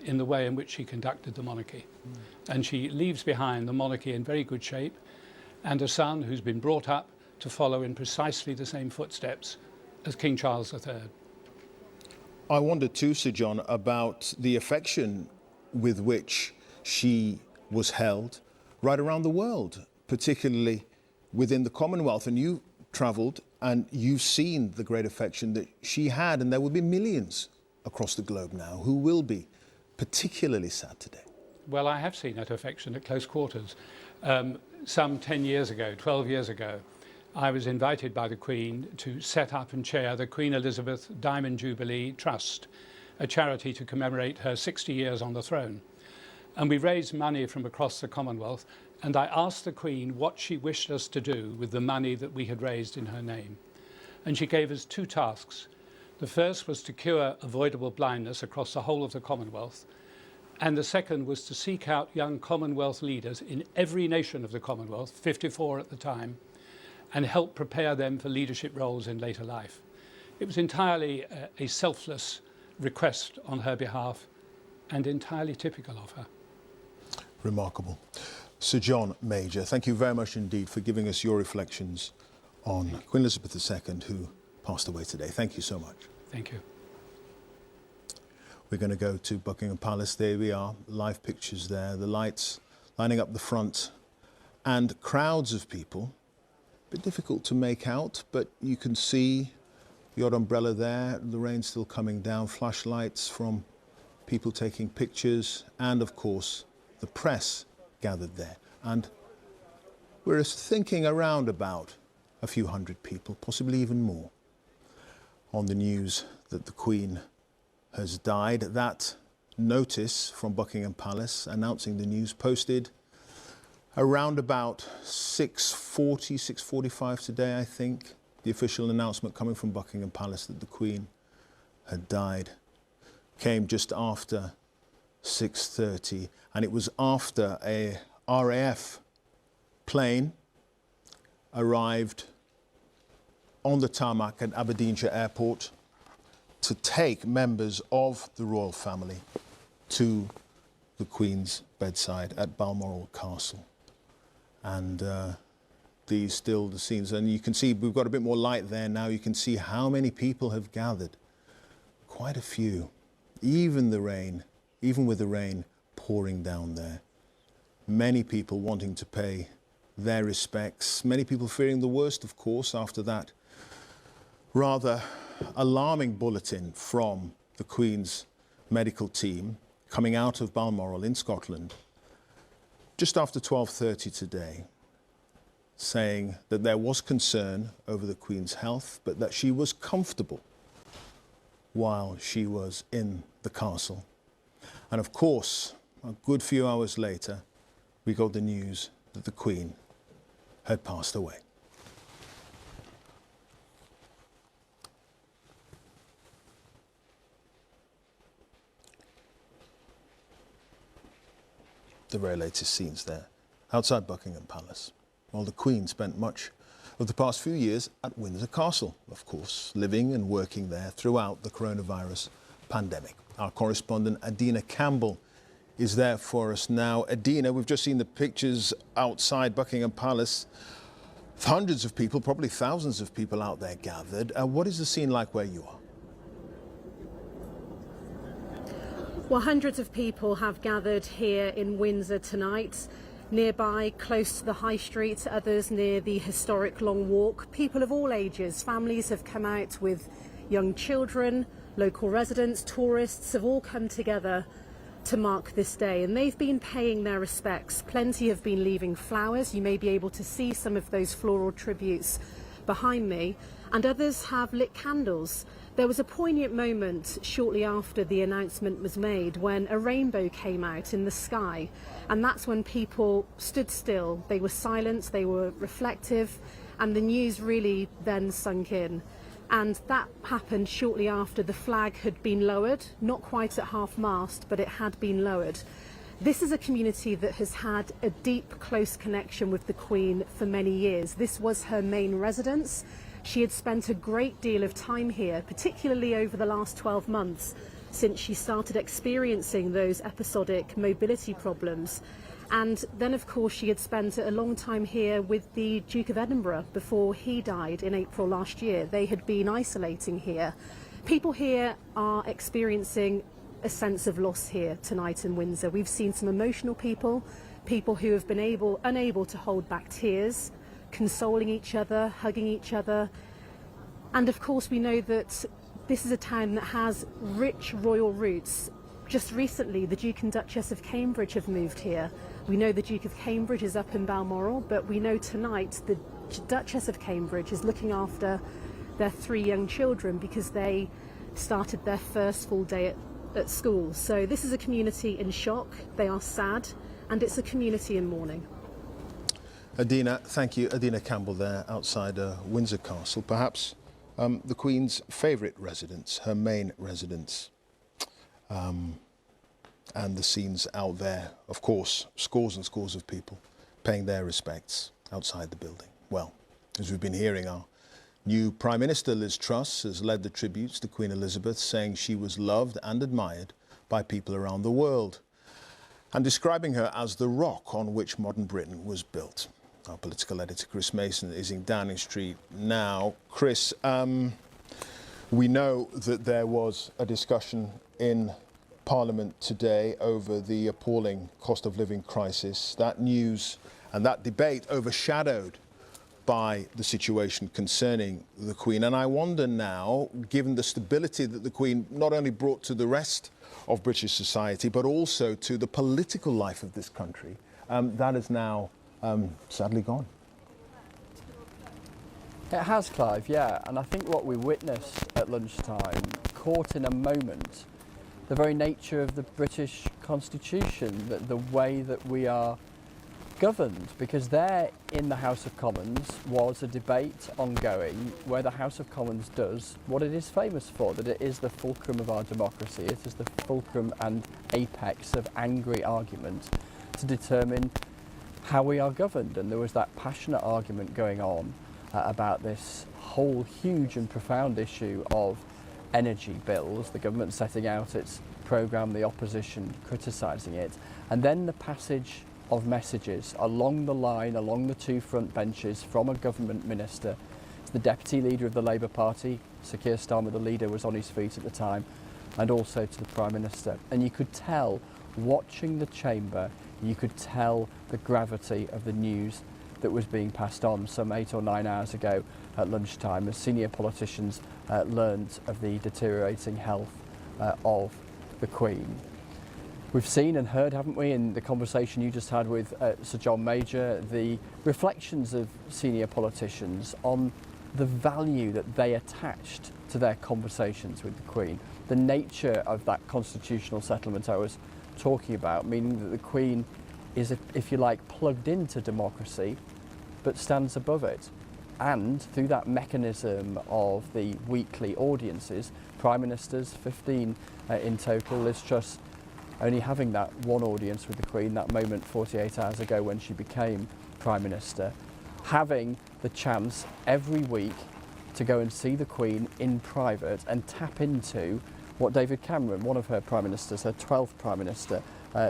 in the way in which she conducted the monarchy. And she leaves behind the monarchy in very good shape, and a son who's been brought up to follow in precisely the same footsteps as King Charles III. I wonder too, Sir John, about the affection with which she was held right around the world, particularly within the Commonwealth. And you travelled and you've seen the great affection that she had, and there will be millions across the globe now who will be particularly sad today. Well, I have seen that affection at close quarters. Some 10 years ago, 12 years ago, I was invited by the Queen to set up and chair the Queen Elizabeth Diamond Jubilee Trust, a charity to commemorate her 60 years on the throne. And we raised money from across the Commonwealth, and I asked the Queen what she wished us to do with the money that we had raised in her name. And she gave us two tasks. The first was to cure avoidable blindness across the whole of the Commonwealth, and the second was to seek out young Commonwealth leaders in every nation of the Commonwealth, 54 at the time, and help prepare them for leadership roles in later life. It was entirely a selfless request on her behalf, and entirely typical of her. Remarkable. Sir John Major, thank you very much indeed for giving us your reflections on Queen Elizabeth II, who passed away today. Thank you so much. Thank you. We're going to go to Buckingham Palace. There we are, live pictures there, the lights lining up the front, and crowds of people. A bit difficult to make out, but you can see the odd umbrella there, the rain still coming down, flashlights from people taking pictures, and of course the press gathered there. And we're thinking around about a few hundred people, possibly even more, on the news that the Queen has died. That notice from Buckingham Palace announcing the news posted around about 6:40, 6:45 today, I think. The official announcement coming from Buckingham Palace that the Queen had died came just after 6:30, and it was after a RAF plane arrived on the tarmac at Aberdeenshire Airport to take members of the royal family to the Queen's bedside at Balmoral Castle. And these still the scenes, and you can see we've got a bit more light there now. You can see how many people have gathered. Quite a few, even with the rain pouring down there. Many people wanting to pay their respects, many people fearing the worst, of course, after that rather alarming bulletin from the Queen's medical team coming out of Balmoral in Scotland just after 12:30 today, saying that there was concern over the Queen's health, but that she was comfortable while she was in the castle. And of course, a good few hours later, we got the news that the Queen had passed away. The very latest scenes there, outside Buckingham Palace. Well, the Queen spent much of the past few years at Windsor Castle, of course, living and working there throughout the coronavirus pandemic. Our correspondent Adina Campbell is there for us now. Adina, we've just seen the pictures outside Buckingham Palace. Hundreds of people, probably thousands of people out there gathered. What is the scene like where you are? Well, hundreds of people have gathered here in Windsor tonight. Nearby, close to the High Street, others near the historic Long Walk. People of all ages, families have come out with young children, local residents, tourists have all come together to mark this day, and they've been paying their respects. Plenty have been leaving flowers. You may be able to see some of those floral tributes behind me, and others have lit candles. There was a poignant moment shortly after the announcement was made when a rainbow came out in the sky, and that's when people stood still. They were silent, they were reflective, and the news really then sunk in. And that happened shortly after the flag had been lowered, not quite at half-mast, but it had been lowered. This is a community that has had a deep, close connection with the Queen for many years. This was her main residence. She had spent a great deal of time here, particularly over the last 12 months, since she started experiencing those episodic mobility problems. And then, of course, she had spent a long time here with the Duke of Edinburgh before he died in April last year. They had been isolating here. People here are experiencing a sense of loss here tonight in Windsor. We've seen some emotional people, people who have been unable to hold back tears, consoling each other, hugging each other. And of course, we know that this is a town that has rich royal roots. Just recently, the Duke and Duchess of Cambridge have moved here. We know the Duke of Cambridge is up in Balmoral, but we know tonight the Duchess of Cambridge is looking after their 3 young children because they started their first full day at school. So this is a community in shock, they are sad, and it's a community in mourning. Adina, thank you. Adina Campbell there outside Windsor Castle, perhaps the Queen's favourite residence, her main residence. And the scenes out there, of course, scores and scores of people paying their respects outside the building. Well, as we've been hearing, our new Prime Minister Liz Truss has led the tributes to Queen Elizabeth, saying she was loved and admired by people around the world, and describing her as the rock on which modern Britain was built. Our political editor Chris Mason is in Downing Street now. Chris, we know that there was a discussion in Parliament today over the appalling cost of living crisis. That news and that debate overshadowed by the situation concerning the Queen. And I wonder now, given the stability that the Queen not only brought to the rest of British society, but also to the political life of this country, that is now sadly gone. It has, Clive, yeah. And I think what we witnessed at lunchtime caught in a moment the very nature of the British Constitution, the way that we are governed, because there in the House of Commons was a debate ongoing where the House of Commons does what it is famous for, that it is the fulcrum of our democracy. It is the fulcrum and apex of angry argument to determine how we are governed. And there was that passionate argument going on about this whole huge and profound issue of energy bills, the government setting out its programme, the opposition criticising it, and then the passage of messages along the line, along the two front benches, from a government minister to the deputy leader of the Labour Party, Sir Keir Starmer, the leader, was on his feet at the time, and also to the Prime Minister. And you could tell, watching the chamber, you could tell the gravity of the news that was being passed on some 8 or 9 hours ago at lunchtime, as senior politicians learned of the deteriorating health of the Queen. We've seen and heard, haven't we, in the conversation you just had with Sir John Major, the reflections of senior politicians on the value that they attached to their conversations with the Queen, the nature of that constitutional settlement I was talking about, meaning that the Queen is, if you like, plugged into democracy, but stands above it. And through that mechanism of the weekly audiences, Prime Ministers, 15 in total, Liz Truss only having that one audience with the Queen, that moment 48 hours ago when she became Prime Minister, having the chance every week to go and see the Queen in private and tap into what David Cameron, one of her Prime Ministers, her 12th Prime Minister,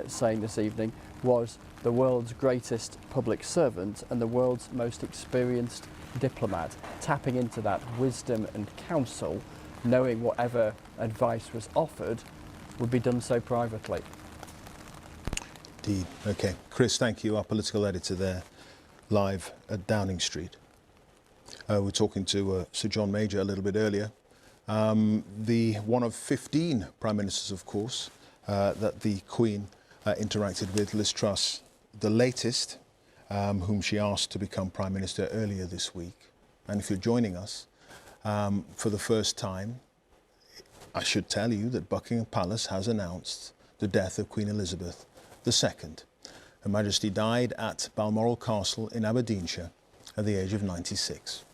saying this evening, was the world's greatest public servant and the world's most experienced diplomat, tapping into that wisdom and counsel, knowing whatever advice was offered would be done so privately. Indeed. Okay. Chris, thank you, our political editor there, live at Downing Street. We're talking to Sir John Major a little bit earlier. The one of 15 Prime Ministers, of course, that the Queen interacted with, Liz Truss, the latest, whom she asked to become Prime Minister earlier this week. And if you're joining us for the first time, I should tell you that Buckingham Palace has announced the death of Queen Elizabeth II. Her Majesty died at Balmoral Castle in Aberdeenshire at the age of 96.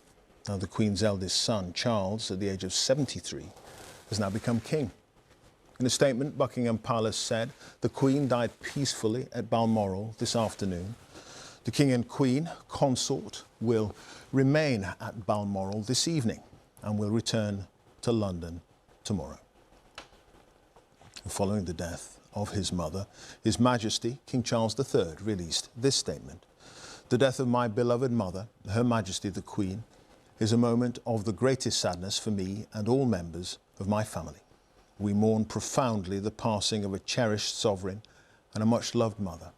Now, the Queen's eldest son, Charles, at the age of 73, has now become king. In a statement, Buckingham Palace said the Queen died peacefully at Balmoral this afternoon. The King and Queen, Consort, will remain at Balmoral this evening and will return to London tomorrow. Following the death of his mother, His Majesty King Charles III released this statement. The death of my beloved mother, Her Majesty the Queen, is a moment of the greatest sadness for me and all members of my family. We mourn profoundly the passing of a cherished sovereign and a much-loved mother.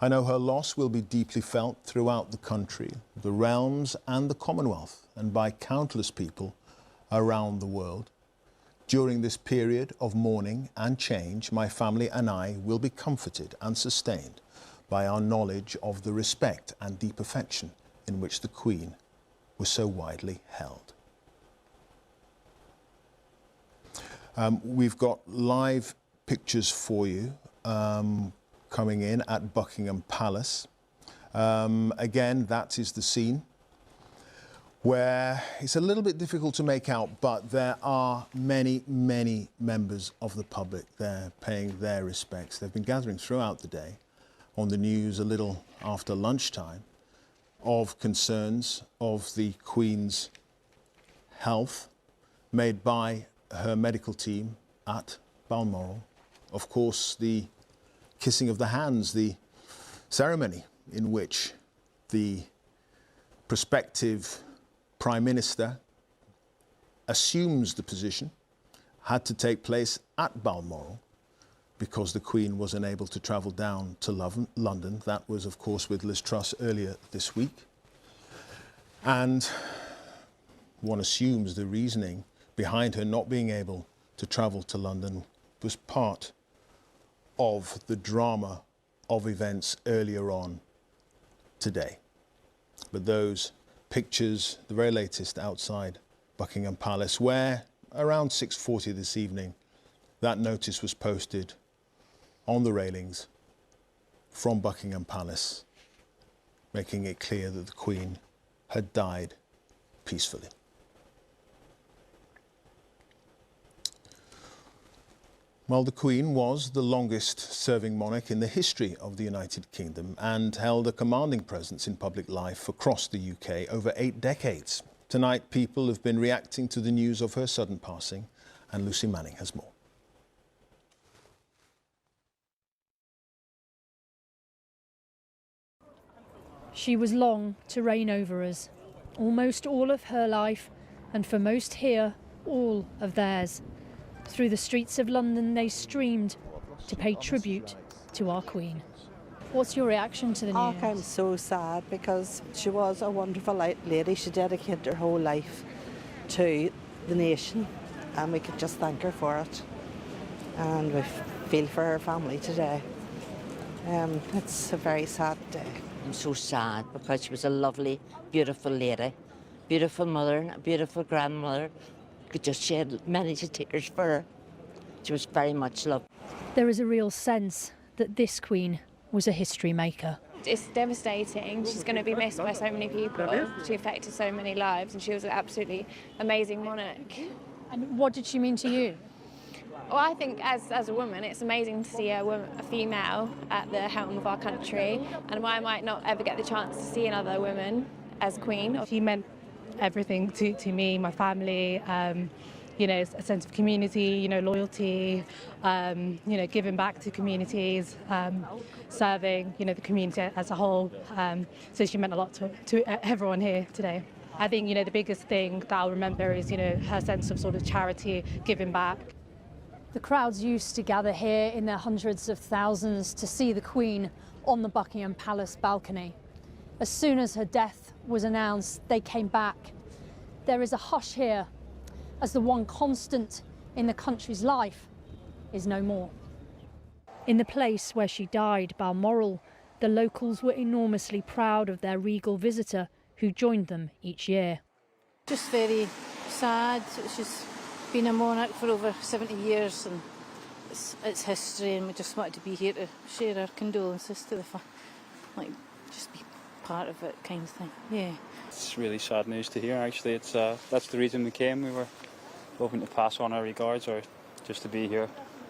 I know her loss will be deeply felt throughout the country, the realms and the Commonwealth, and by countless people around the world. During this period of mourning and change, my family and I will be comforted and sustained by our knowledge of the respect and deep affection in which the Queen was so widely held. We've got live pictures for you coming in at Buckingham Palace. Again, that is the scene where it's a little bit difficult to make out, but there are many, many members of the public there paying their respects. They've been gathering throughout the day on the news a little after lunchtime of concerns of the Queen's health made by her medical team at Balmoral. Of course, the kissing of the hands, the ceremony in which the prospective Prime Minister assumes the position, had to take place at Balmoral because the Queen was unable to travel down to London. That was, of course, with Liz Truss earlier this week. And one assumes the reasoning behind her not being able to travel to London was part of the drama of events earlier on today. But those pictures, the very latest outside Buckingham Palace, where around 6:40 this evening, that notice was posted on the railings from Buckingham Palace making it clear that the Queen had died peacefully. Well, the Queen was the longest-serving monarch in the history of the United Kingdom and held a commanding presence in public life across the UK over 8 decades. Tonight, people have been reacting to the news of her sudden passing, and Lucy Manning has more. She was long to reign over us, almost all of her life, and for most here, all of theirs. Through the streets of London they streamed to pay tribute to our Queen. What's your reaction to the news? I'm so sad because she was a wonderful lady. She dedicated her whole life to the nation and we could just thank her for it. And we feel for her family today. It's a very sad day. I'm so sad because she was a lovely, beautiful lady, beautiful mother, a beautiful grandmother. She had many tears for her. She was very much loved. There is a real sense that this Queen was a history maker. It's devastating. She's going to be missed by so many people. She affected so many lives and she was an absolutely amazing monarch. And what did she mean to you? Well, I think as a woman, it's amazing to see a female at the helm of our country, and why I might not ever get the chance to see another woman as Queen. She meant everything to me, my family, you know, a sense of community, you know, loyalty, you know, giving back to communities, serving, you know, the community as a whole. So she meant a lot to everyone here today. I think, you know, the biggest thing that I'll remember is, you know, her sense of sort of charity, giving back. The crowds used to gather here in their hundreds of thousands to see the Queen on the Buckingham Palace balcony. As soon as her death was announced, they came back. There is a hush here, as the one constant in the country's life is no more. In the place where she died, Balmoral, the locals were enormously proud of their regal visitor who joined them each year. Just very sad. She's been a monarch for over 70 years and it's history, and we just wanted to be here to share our condolences to the just be part of it kind of thing. Yeah. It's really sad news to hear, actually. It's that's the reason we came. We were hoping to pass on our regards or just to be here.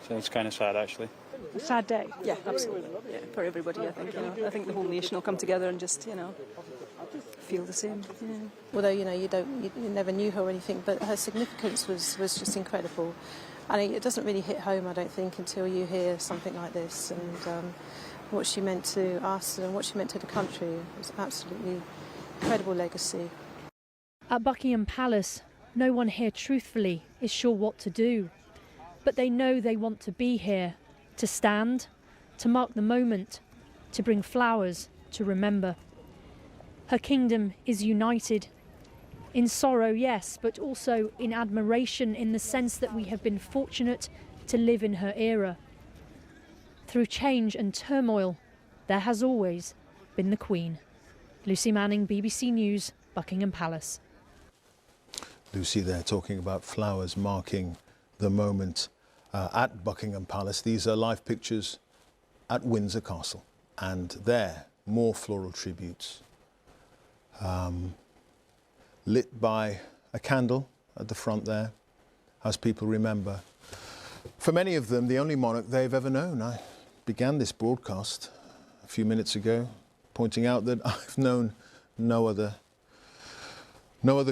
So it's kind of sad, actually. A sad day. Yeah, absolutely. Yeah, for everybody, I think. You know, I think the whole nation will come together and just, you know, feel the same. Yeah. Although, you know, you never knew her or anything, but her significance was just incredible. And it doesn't really hit home, I don't think, until you hear something like this. And what she meant to us and what she meant to the country was absolutely incredible legacy. At Buckingham Palace, no one here truthfully is sure what to do. But they know they want to be here, to stand, to mark the moment, to bring flowers, to remember. Her kingdom is united. In sorrow, yes, but also in admiration, in the sense that we have been fortunate to live in her era. Through change and turmoil, there has always been the Queen. Lucy Manning, BBC News, Buckingham Palace. Lucy there talking about flowers marking the moment at Buckingham Palace. These are live pictures at Windsor Castle, and there, more floral tributes. Lit by a candle at the front there, as people remember. For many of them, the only monarch they've ever known. I began this broadcast a few minutes ago, pointing out that I've known no other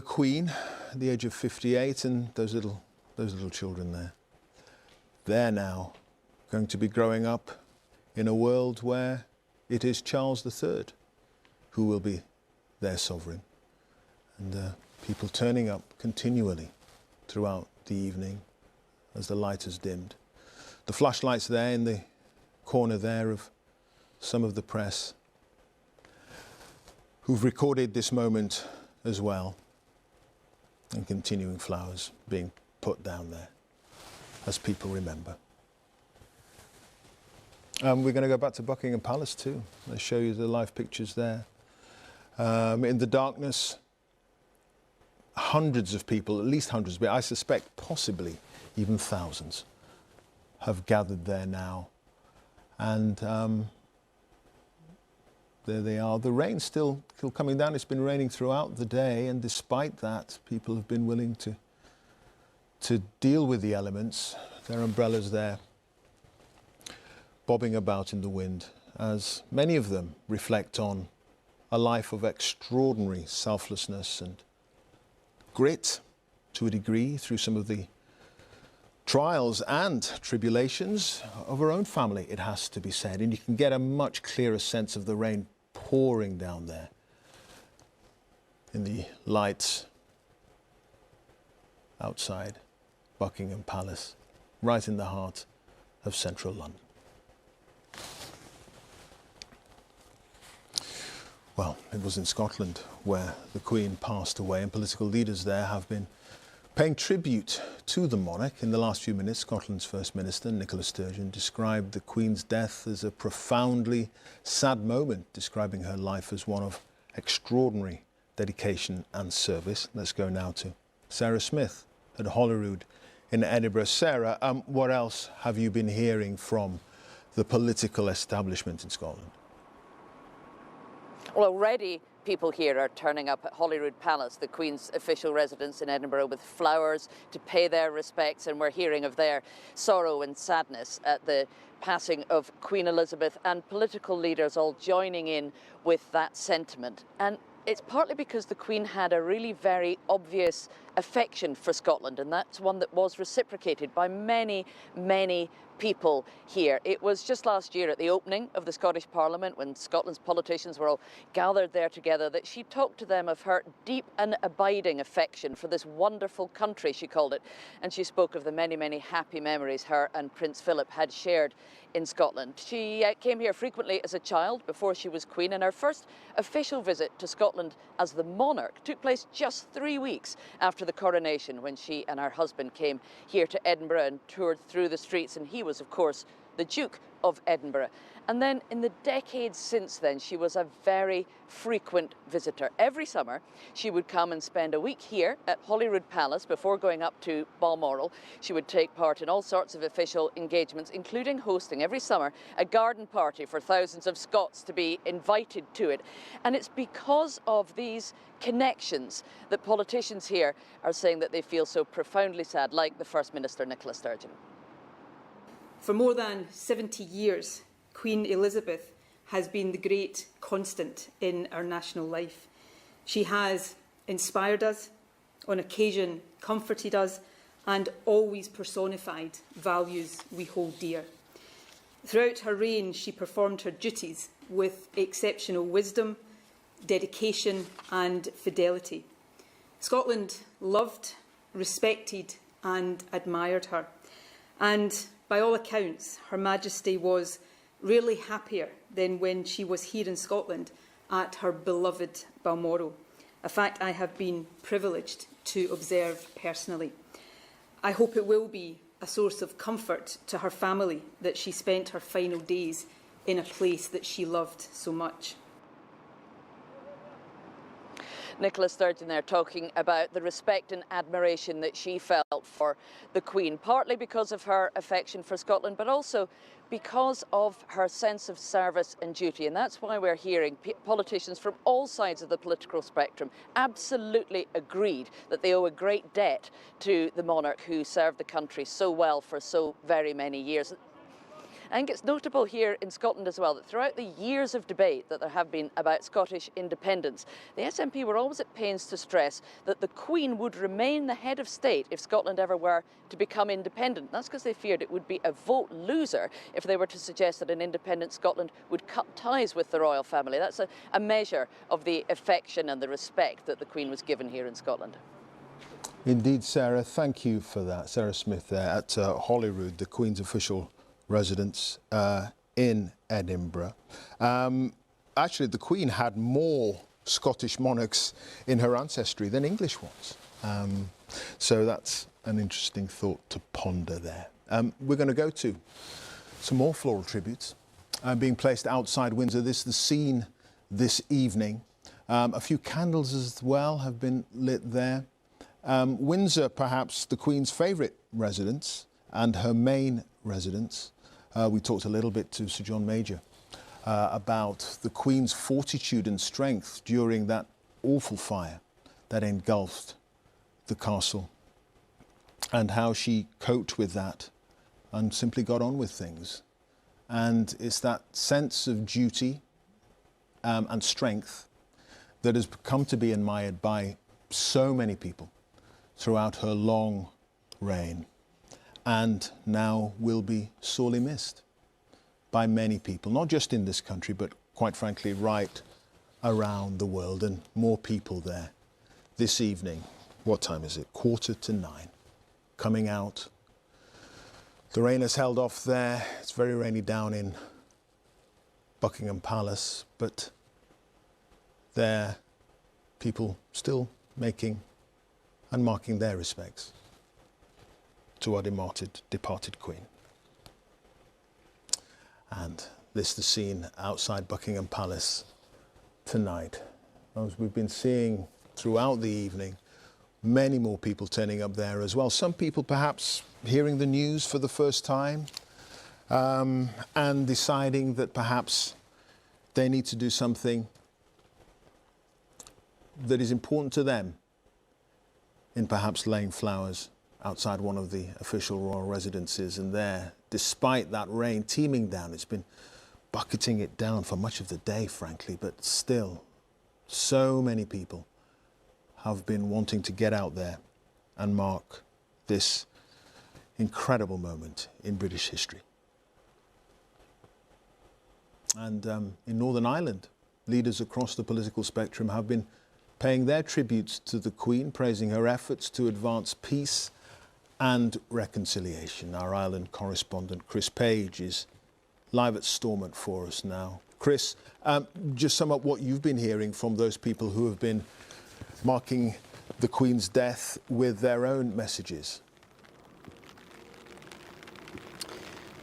Queen at the age of 58, and those little children there. They're now going to be growing up in a world where it is Charles III who will be their sovereign. And people turning up continually throughout the evening as the light has dimmed. The flashlights there in the corner there of some of the press who've recorded this moment as well, and continuing flowers being put down there as people remember. We're going to go back to Buckingham Palace too. I'll show you the live pictures there. In the darkness, hundreds of people, at least hundreds, but I suspect possibly even thousands, have gathered there now. And there they are. The rain's still coming down. It's been raining throughout the day, and despite that, people have been willing to deal with the elements. Their umbrellas there, bobbing about in the wind, as many of them reflect on a life of extraordinary selflessness and grit to a degree through some of the trials and tribulations of her own family, it has to be said. And you can get a much clearer sense of the rain pouring down there in the lights outside Buckingham Palace, right in the heart of central London. Well, it was in Scotland where the Queen passed away, and political leaders there have been paying tribute to the monarch. In the last few minutes, Scotland's First Minister, Nicola Sturgeon, described the Queen's death as a profoundly sad moment, describing her life as one of extraordinary dedication and service. Let's go now to Sarah Smith at Holyrood in Edinburgh. Sarah, what else have you been hearing from the political establishment in Scotland? Well, already people here are turning up at Holyrood Palace, the Queen's official residence in Edinburgh, with flowers to pay their respects, and we're hearing of their sorrow and sadness at the passing of Queen Elizabeth, and political leaders all joining in with that sentiment. And it's partly because the Queen had a really very obvious affection for Scotland, and that's one that was reciprocated by many, many people here. It was just last year at the opening of the Scottish Parliament, when Scotland's politicians were all gathered there together, that she talked to them of her deep and abiding affection for this wonderful country, she called it. And she spoke of the many, many happy memories her and Prince Philip had shared in Scotland. She came here frequently as a child before she was Queen, and her first official visit to Scotland as the monarch took place just 3 weeks after the coronation, when she and her husband came here to Edinburgh and toured through the streets, and he was, of course, the Duke of Edinburgh. And then in the decades since then, she was a very frequent visitor. Every summer, she would come and spend a week here at Holyrood Palace before going up to Balmoral. She would take part in all sorts of official engagements, including hosting every summer a garden party for thousands of Scots to be invited to it. And it's because of these connections that politicians here are saying that they feel so profoundly sad, like the First Minister, Nicola Sturgeon. For more than 70 years, Queen Elizabeth has been the great constant in our national life. She has inspired us, on occasion comforted us, and always personified values we hold dear. Throughout her reign, she performed her duties with exceptional wisdom, dedication and fidelity. Scotland loved, respected and admired her. And by all accounts, Her Majesty was rarely happier than when she was here in Scotland at her beloved Balmoral, a fact I have been privileged to observe personally. I hope it will be a source of comfort to her family that she spent her final days in a place that she loved so much. Nicola Sturgeon there talking about the respect and admiration that she felt for the Queen, partly because of her affection for Scotland, but also because of her sense of service and duty. And that's why we're hearing politicians from all sides of the political spectrum absolutely agreed that they owe a great debt to the monarch who served the country so well for so very many years. I think it's notable here in Scotland as well that throughout the years of debate that there have been about Scottish independence, the SNP were always at pains to stress that the Queen would remain the head of state if Scotland ever were to become independent. That's because they feared it would be a vote loser if they were to suggest that an independent Scotland would cut ties with the royal family. That's a measure of the affection and the respect that the Queen was given here in Scotland. Indeed, Sarah, thank you for that. Sarah Smith there at Holyrood, the Queen's official residence in Edinburgh. Actually, the Queen had more Scottish monarchs in her ancestry than English ones. So that's an interesting thought to ponder there. We're going to go to some more floral tributes being placed outside Windsor. This is the scene this evening. A few candles as well have been lit there. Windsor, perhaps the Queen's favourite residence and her main residence. We talked a little bit to Sir John Major about the Queen's fortitude and strength during that awful fire that engulfed the castle, and how she coped with that and simply got on with things. And it's that sense of duty and strength that has come to be admired by so many people throughout her long reign, and now will be sorely missed by many people, not just in this country, but quite frankly, right around the world. And more people there this evening. What time is it? 9:15, coming out. The rain has held off there. It's very rainy down in Buckingham Palace, but there, people still making and marking their respects to our departed Queen. And this is the scene outside Buckingham Palace tonight. As we've been seeing throughout the evening, many more people turning up there as well. Some people perhaps hearing the news for the first time and deciding that perhaps they need to do something that is important to them in perhaps laying flowers outside one of the official royal residences. And there, despite that rain teeming down, it's been bucketing it down for much of the day, frankly, but still, so many people have been wanting to get out there and mark this incredible moment in British history. And in Northern Ireland, leaders across the political spectrum have been paying their tributes to the Queen, praising her efforts to advance peace and reconciliation. Our Ireland correspondent Chris Page is live at Stormont for us now. Chris, just sum up what you've been hearing from those people who have been marking the Queen's death with their own messages.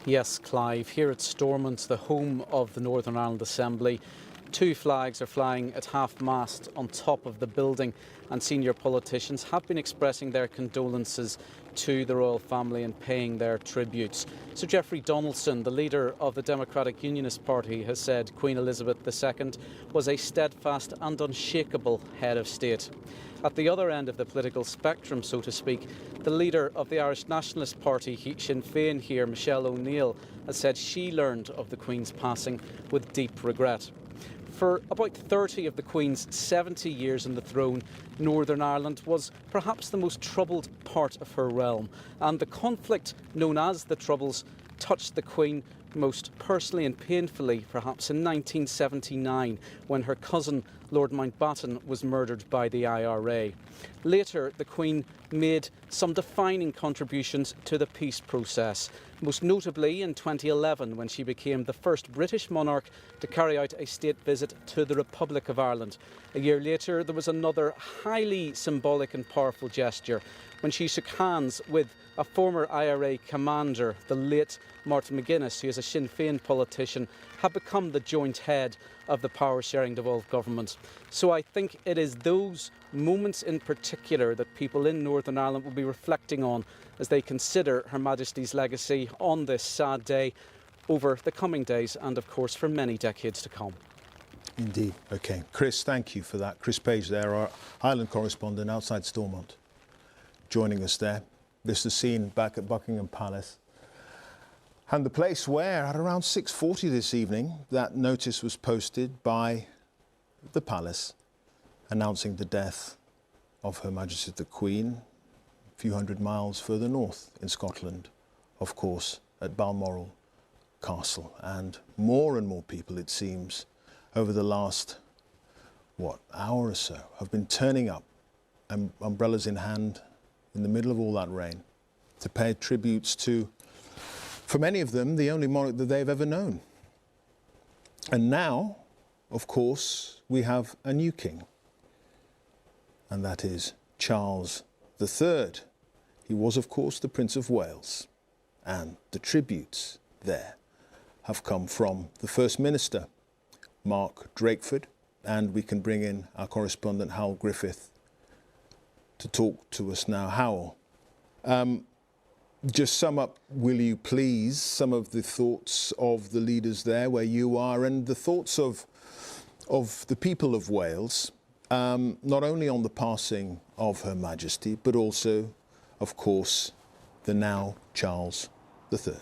Yes, Clive, here at Stormont, the home of the Northern Ireland Assembly, 2 flags are flying at half-mast on top of the building, and senior politicians have been expressing their condolences to the royal family and paying their tributes. Sir Geoffrey Donaldson, the leader of the Democratic Unionist Party, has said Queen Elizabeth II was a steadfast and unshakable head of state. At the other end of the political spectrum, so to speak, the leader of the Irish Nationalist Party, Sinn Féin here, Michelle O'Neill, has said she learned of the Queen's passing with deep regret. For about 30 of the Queen's 70 years on the throne, Northern Ireland was perhaps the most troubled part of her realm, and the conflict known as the Troubles touched the Queen most personally and painfully perhaps in 1979, when her cousin Lord Mountbatten was murdered by the IRA. Later, the Queen made some defining contributions to the peace process, most notably in 2011 when she became the first British monarch to carry out a state visit to the Republic of Ireland. A year later, there was another highly symbolic and powerful gesture when she shook hands with a former IRA commander, the late Martin McGuinness, who is a Sinn Féin politician, had become the joint head of the power-sharing devolved government. So I think it is those moments in particular that people in Northern Ireland will be reflecting on as they consider Her Majesty's legacy on this sad day over the coming days and, of course, for many decades to come. Indeed. OK. Chris, thank you for that. Chris Page there, our Ireland correspondent outside Stormont, joining us there. This is the scene back at Buckingham Palace. And the place where, at around 6:40 this evening, that notice was posted by the palace announcing the death of Her Majesty the Queen, a few hundred miles further north in Scotland, of course, at Balmoral Castle. And more people, it seems, over the last, hour or so, have been turning up, umbrellas in hand, in the middle of all that rain, to pay tributes to, for many of them, the only monarch that they've ever known. And now, of course, we have a new king, and that is Charles III. He was, of course, the Prince of Wales, and the tributes there have come from the First Minister, Mark Drakeford, and we can bring in our correspondent, Howell Griffith, to talk to us now. Howell, just sum up, will you please, some of the thoughts of the leaders there where you are and the thoughts of the people of Wales, not only on the passing of Her Majesty, but also, of course, the now Charles III.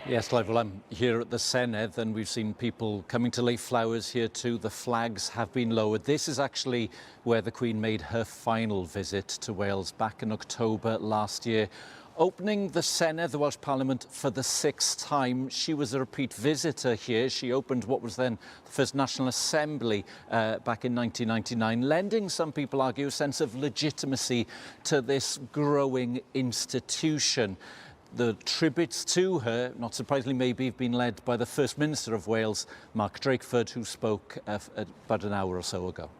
Yes, Clive, well, I'm here at the Senedd and we've seen people coming to lay flowers here too. The flags have been lowered. This is actually where the Queen made her final visit to Wales back in October last year. Opening the Senedd, the Welsh Parliament, for the 6th time. She was a repeat visitor here. She opened what was then the first National Assembly back in 1999, lending, some people argue, a sense of legitimacy to this growing institution. The tributes to her, not surprisingly maybe, have been led by the First Minister of Wales, Mark Drakeford, who spoke about an hour or so ago.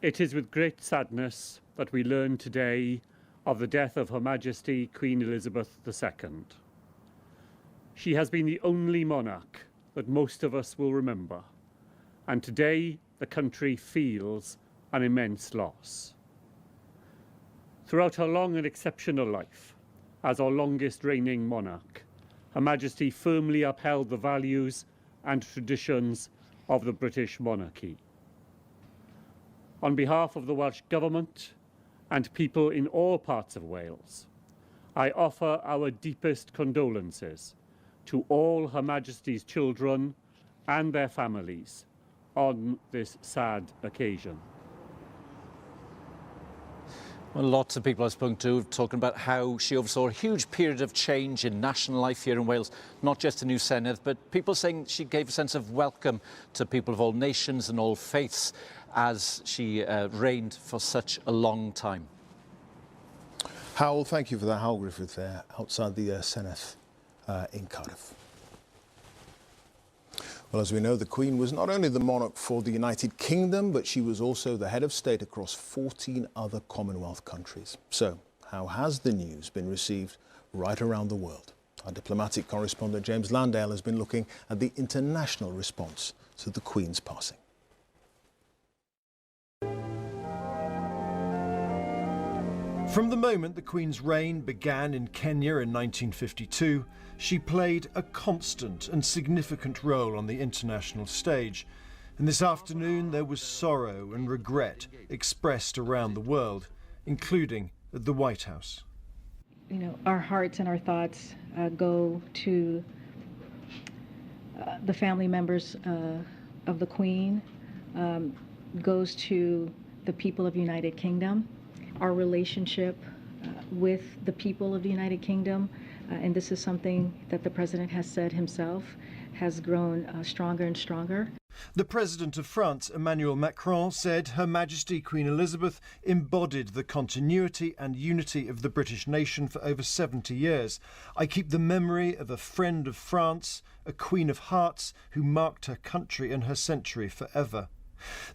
It is with great sadness that we learn today of the death of Her Majesty Queen Elizabeth II. She has been the only monarch that most of us will remember, and today the country feels an immense loss. Throughout her long and exceptional life, as our longest reigning monarch, Her Majesty firmly upheld the values and traditions of the British monarchy. On behalf of the Welsh Government and people in all parts of Wales, I offer our deepest condolences to all Her Majesty's children and their families on this sad occasion. Well, lots of people I've spoken to have talking about how she oversaw a huge period of change in national life here in Wales, not just a new Senedd, but people saying she gave a sense of welcome to people of all nations and all faiths as she reigned for such a long time. Howell, thank you for that. Howell Griffith there outside the Senedd in Cardiff. Well, as we know, the Queen was not only the monarch for the United Kingdom, but she was also the head of state across 14 other Commonwealth countries. So, how has the news been received right around the world? Our diplomatic correspondent James Landale has been looking at the international response to the Queen's passing. From the moment the Queen's reign began in Kenya in 1952, she played a constant and significant role on the international stage. And this afternoon there was sorrow and regret expressed around the world, including at the White House. You know, our hearts and our thoughts go to the family members of the Queen, goes to the people of the United Kingdom. Our relationship with the people of the United Kingdom, and this is something that the President has said himself, has grown stronger and stronger. The President of France, Emmanuel Macron, said Her Majesty Queen Elizabeth embodied the continuity and unity of the British nation for over 70 years. I keep the memory of a friend of France, a Queen of Hearts who marked her country and her century forever.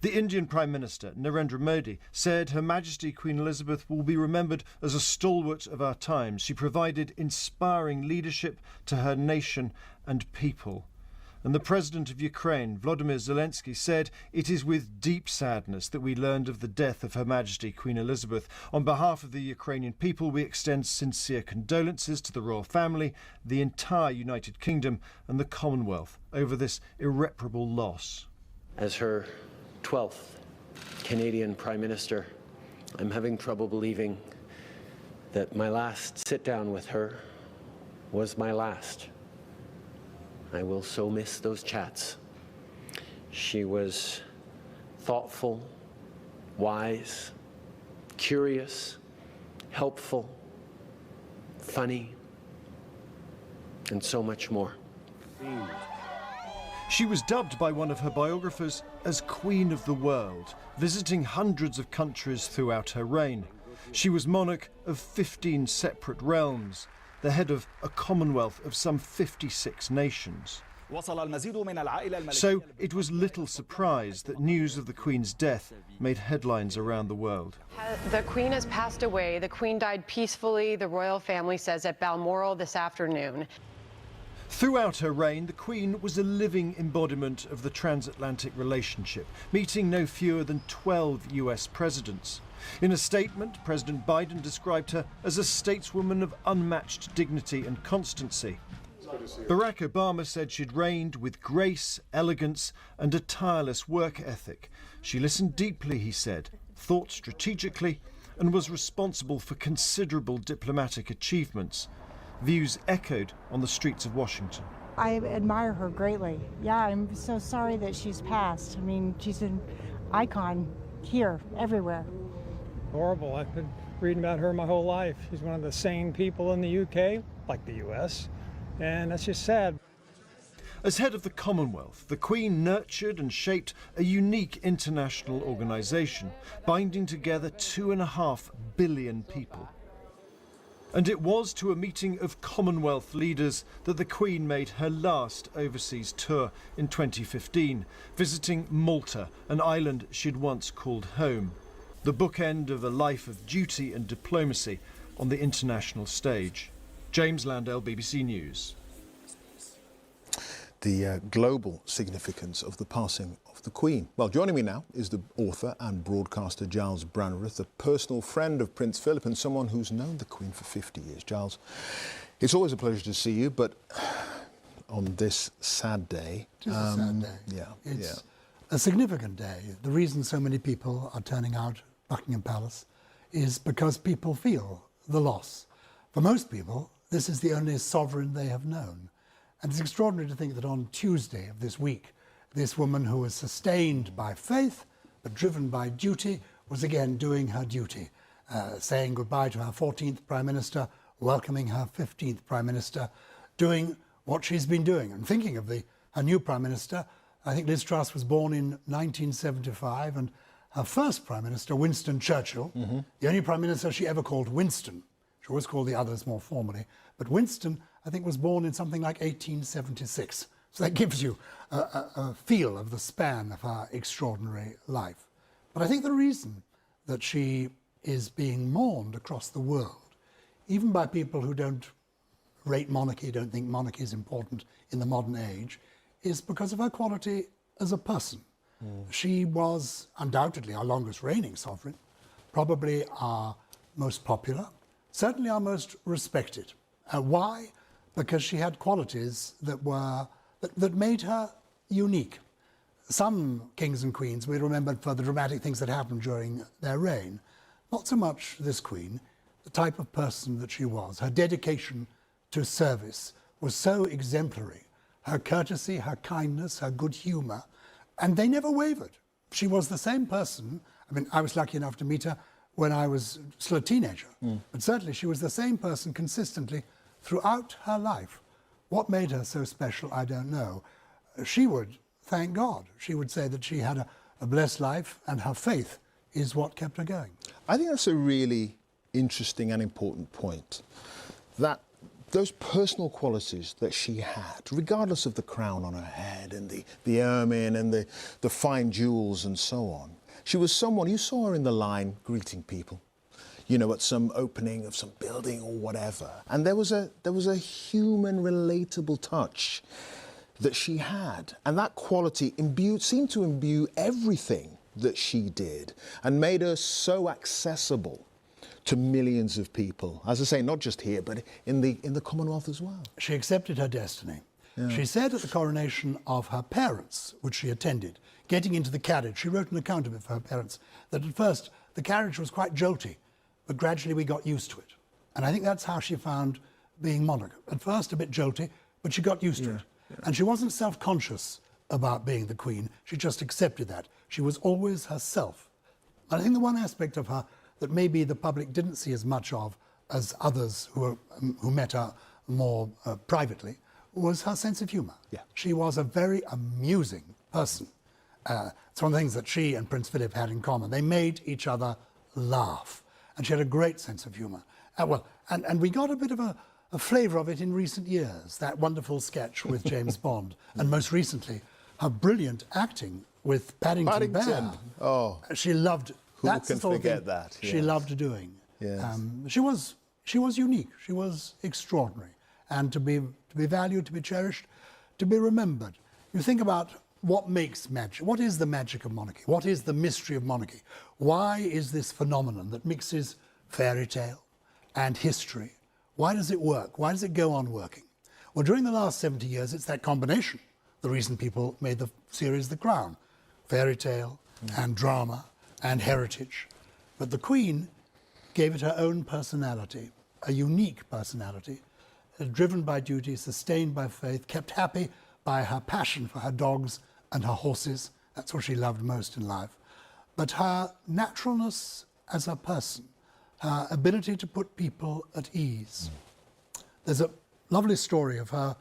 The Indian Prime Minister, Narendra Modi, said Her Majesty Queen Elizabeth will be remembered as a stalwart of our times. She provided inspiring leadership to her nation and people. And the President of Ukraine, Volodymyr Zelensky, said it is with deep sadness that we learned of the death of Her Majesty Queen Elizabeth. On behalf of the Ukrainian people, we extend sincere condolences to the royal family, the entire United Kingdom and the Commonwealth over this irreparable loss. As her 12th Canadian Prime Minister, I'm having trouble believing that my last sit-down with her was my last. I will so miss those chats. She was thoughtful, wise, curious, helpful, funny, and so much more. She was dubbed by one of her biographers as Queen of the World, visiting hundreds of countries throughout her reign. She was monarch of 15 separate realms, the head of a commonwealth of some 56 nations. So it was little surprise that news of the Queen's death made headlines around the world. The Queen has passed away. The Queen died peacefully, the royal family says, at Balmoral this afternoon. Throughout her reign, the Queen was a living embodiment of the transatlantic relationship, meeting no fewer than 12 US presidents. In a statement, President Biden described her as a stateswoman of unmatched dignity and constancy. Barack Obama said she'd reigned with grace, elegance, and a tireless work ethic. She listened deeply, he said, thought strategically, and was responsible for considerable diplomatic achievements. Views echoed on the streets of Washington. I admire her greatly. Yeah, I'm so sorry that she's passed. I mean, she's an icon here, everywhere. Horrible. I've been reading about her my whole life. She's one of the sane people in the UK, like the US, and that's just sad. As head of the Commonwealth, the Queen nurtured and shaped a unique international organisation, binding together 2.5 billion people. And it was to a meeting of Commonwealth leaders that the Queen made her last overseas tour in 2015, visiting Malta, an island she'd once called home. The bookend of a life of duty and diplomacy on the international stage. James Landale, BBC News. The global significance of the passing of the Queen. Well, joining me now is the author and broadcaster Giles Brandreth, a personal friend of Prince Philip and someone who's known the Queen for 50 years. Giles, it's always a pleasure to see you, but on this sad day... It is a sad day. Yeah, it's a significant day. The reason so many people are turning out Buckingham Palace is because people feel the loss. For most people, this is the only sovereign they have known. And it's extraordinary to think that on Tuesday of this week, this woman who was sustained by faith, but driven by duty, was again doing her duty, saying goodbye to her 14th Prime Minister, welcoming her 15th Prime Minister, doing what she's been doing. And thinking of her new Prime Minister, I think Liz Truss was born in 1975, and her first Prime Minister, Winston Churchill, the only Prime Minister she ever called Winston, she always called the others more formally, but Winston, I think, was born in something like 1876. So that gives you a feel of the span of her extraordinary life. But I think the reason that she is being mourned across the world, even by people who don't rate monarchy, don't think monarchy is important in the modern age, is because of her quality as a person. She was undoubtedly our longest reigning sovereign, probably our most popular, certainly our most respected. Why? Because she had qualities that made her unique. Some kings and queens we remembered for the dramatic things that happened during their reign. Not so much this queen. The type of person that she was, her dedication to service was so exemplary. Her courtesy, her kindness, her good humour, and they never wavered. She was the same person. I mean, I was lucky enough to meet her when I was still a teenager, but certainly she was the same person consistently throughout her life. What made her so special, I don't know. She would, thank God, she would say that she had a blessed life, and her faith is what kept her going. I think that's a really interesting and important point, that those personal qualities that she had, regardless of the crown on her head and the ermine and the fine jewels and so on, she was someone, you saw her in the line greeting people, you know, at some opening of some building or whatever. And there was a human, relatable touch that she had. And that quality seemed to imbue everything that she did and made her so accessible to millions of people. As I say, not just here, but in the Commonwealth as well. She accepted her destiny. Yeah. She said at the coronation of her parents, which she attended, getting into the carriage, she wrote an account of it for her parents, that at first the carriage was quite jolty, but gradually we got used to it. And I think that's how she found being monarch. At first a bit jolty, but she got used to it. Yeah. And she wasn't self-conscious about being the Queen. She just accepted that. She was always herself. And I think the one aspect of her that maybe the public didn't see as much of as others who met her more privately was her sense of humour. Yeah. She was a very amusing person. It's one of the things that she and Prince Philip had in common. They made each other laugh. And she had a great sense of humour. And we got a bit of a flavour of it in recent years, that wonderful sketch with James Bond, and most recently, her brilliant acting with Paddington Bear. Oh, she loved. Who can forget that? She loved doing. Yes. She was unique. She was extraordinary, and to be to be valued, to be cherished, to be remembered. You think about what makes magic. What is the magic of monarchy? What is the mystery of monarchy? Why is this phenomenon that mixes fairy tale and history? Why does it work? Why does it go on working? Well, during the last 70 years, it's that combination. The reason people made the series The Crown. Fairy tale and drama and heritage. But the Queen gave it her own personality, a unique personality, driven by duty, sustained by faith, kept happy by her passion for her dogs and her horses. That's what she loved most in life. But her naturalness as a person, her ability to put people at ease. There's a lovely story of her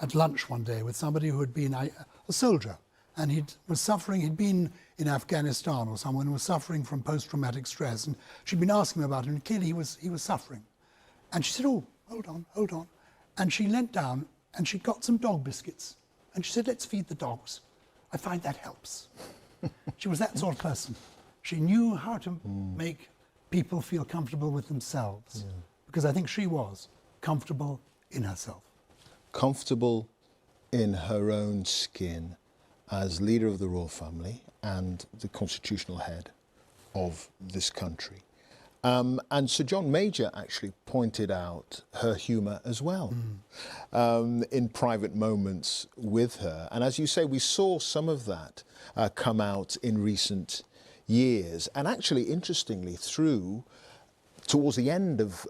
at lunch one day with somebody who had been a soldier, and he'd been in Afghanistan or someone who was suffering from post-traumatic stress, and she'd been asking him about it, and clearly he was suffering. And she said, "Oh, hold on." And she leant down and she got some dog biscuits, and she said, "Let's feed the dogs. I find that helps." She was that sort of person. She knew how to make people feel comfortable with themselves, because I think she was comfortable in herself. Comfortable in her own skin as leader of the royal family and the constitutional head of this country. And Sir John Major actually pointed out her humour as well in private moments with her. And as you say, we saw some of that come out in recent years. And actually, interestingly, towards the end of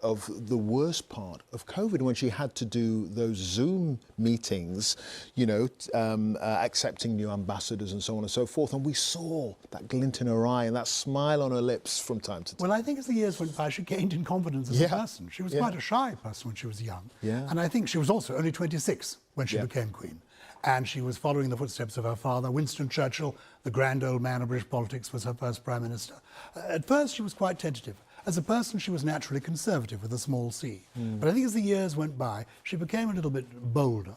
the worst part of COVID, when she had to do those Zoom meetings, accepting new ambassadors and so on and so forth. And we saw that glint in her eye and that smile on her lips from time to time. Well, I think as the years went by, she gained in confidence as a person. She was quite a shy person when she was young. Yeah. And I think she was also only 26 when she became Queen. And she was following the footsteps of her father. Winston Churchill, the grand old man of British politics, was her first Prime Minister. At first, she was quite tentative. As a person, she was naturally conservative with a small c. But I think as the years went by, she became a little bit bolder.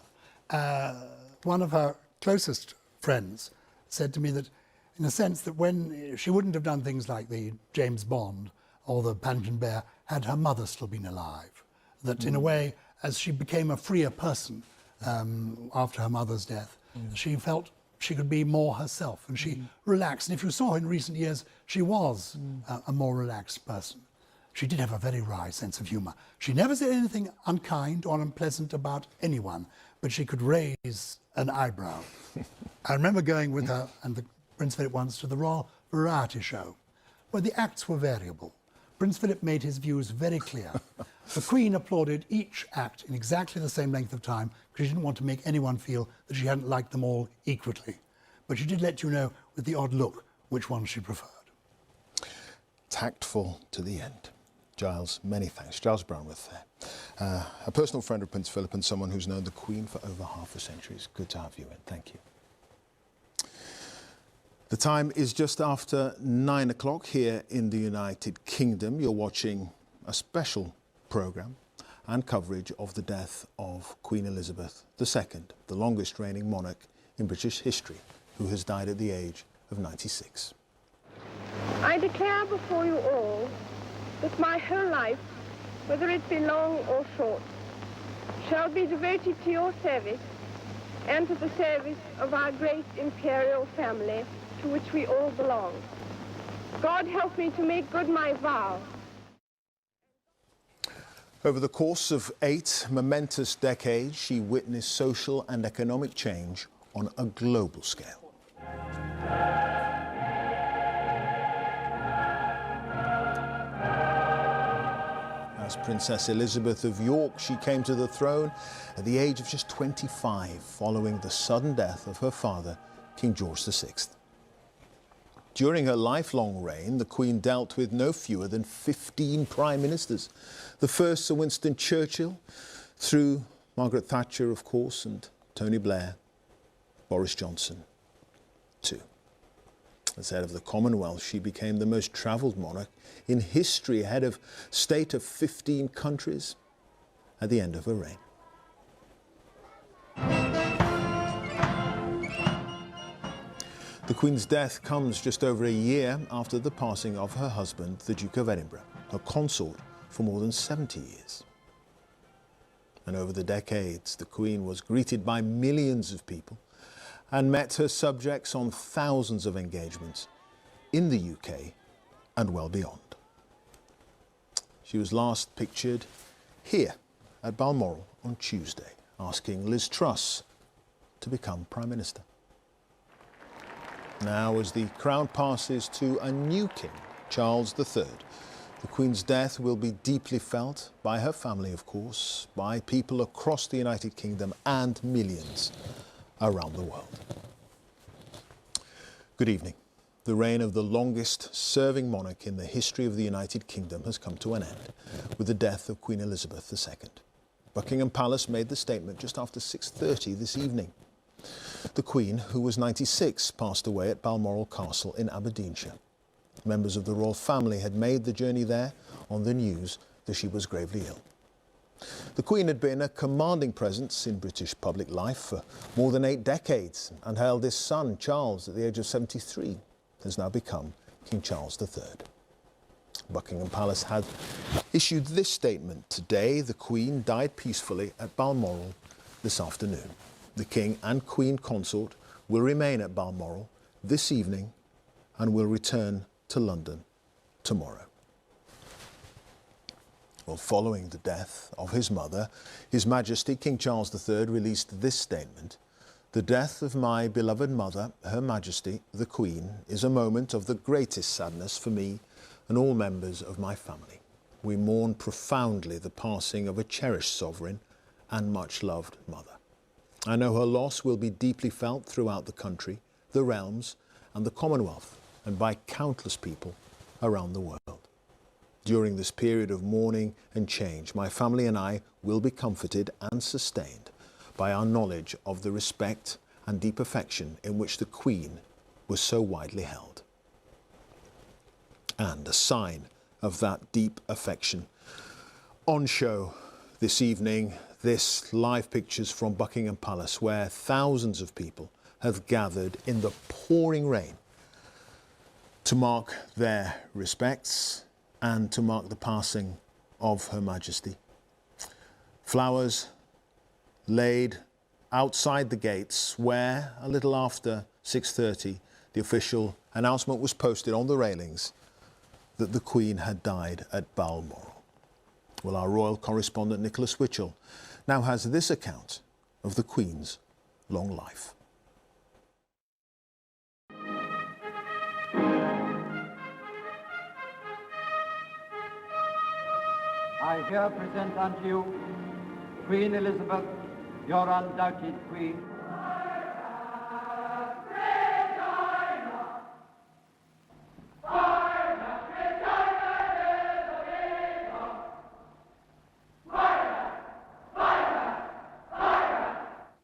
One of her closest friends said to me that, in a sense, that when she wouldn't have done things like the James Bond or the Paddington Bear had her mother still been alive. That in a way, as she became a freer person after her mother's death, she felt she could be more herself, and she relaxed. And if you saw her in recent years, she was a more relaxed person. She did have a very wry sense of humour. She never said anything unkind or unpleasant about anyone, but she could raise an eyebrow. I remember going with her and the Prince Philip once to the Royal Variety Show, where the acts were variable. Prince Philip made his views very clear. The Queen applauded each act in exactly the same length of time because she didn't want to make anyone feel that she hadn't liked them all equally. But she did let you know with the odd look which one she preferred. Tactful to the end. Giles, many thanks. Giles Brownworth there. A personal friend of Prince Philip and someone who's known the Queen for over half a century. It's good to have you in. Thank you. The time is just after 9 o'clock here in the United Kingdom. You're watching a special programme and coverage of the death of Queen Elizabeth II, the longest reigning monarch in British history, who has died at the age of 96. I declare before you all that my whole life, whether it be long or short, shall be devoted to your service and to the service of our great imperial family, to which we all belong. God help me to make good my vow. Over the course of 8 momentous decades, she witnessed social and economic change on a global scale. As Princess Elizabeth of York, she came to the throne at the age of just 25, following the sudden death of her father, King George VI. During her lifelong reign, the Queen dealt with no fewer than 15 prime ministers. The first, Sir Winston Churchill, through Margaret Thatcher, of course, and Tony Blair, Boris Johnson, too. As head of the Commonwealth, she became the most travelled monarch in history, head of state of 15 countries at the end of her reign. The Queen's death comes just over a year after the passing of her husband, the Duke of Edinburgh, her consort for more than 70 years. And over the decades, the Queen was greeted by millions of people and met her subjects on thousands of engagements in the UK and well beyond. She was last pictured here at Balmoral on Tuesday, asking Liz Truss to become Prime Minister. Now, as the crown passes to a new king, Charles III, the Queen's death will be deeply felt by her family, of course, by people across the United Kingdom and millions around the world. Good evening. The reign of the longest-serving monarch in the history of the United Kingdom has come to an end with the death of Queen Elizabeth II. Buckingham Palace made the statement just after 6:30 this evening. The Queen, who was 96, passed away at Balmoral Castle in Aberdeenshire. Members of the royal family had made the journey there on the news that she was gravely ill. The Queen had been a commanding presence in British public life for more than 8 decades, and her eldest son, Charles, at the age of 73, has now become King Charles III. Buckingham Palace had issued this statement today. The Queen died peacefully at Balmoral this afternoon. The King and Queen Consort will remain at Balmoral this evening and will return to London tomorrow. Well, following the death of his mother, His Majesty King Charles III released this statement. The death of my beloved mother, Her Majesty, the Queen, is a moment of the greatest sadness for me and all members of my family. We mourn profoundly the passing of a cherished sovereign and much-loved mother. I know her loss will be deeply felt throughout the country, the realms, and the Commonwealth, and by countless people around the world. During this period of mourning and change, my family and I will be comforted and sustained by our knowledge of the respect and deep affection in which the Queen was so widely held. And a sign of that deep affection on show this evening, this live pictures from Buckingham Palace, where thousands of people have gathered in the pouring rain to mark their respects and to mark the passing of Her Majesty. Flowers laid outside the gates where, a little after 6:30, the official announcement was posted on the railings that the Queen had died at Balmoral. Well, our royal correspondent Nicholas Witchell now has this account of the Queen's long life. I here present unto you Queen Elizabeth, your undoubted Queen.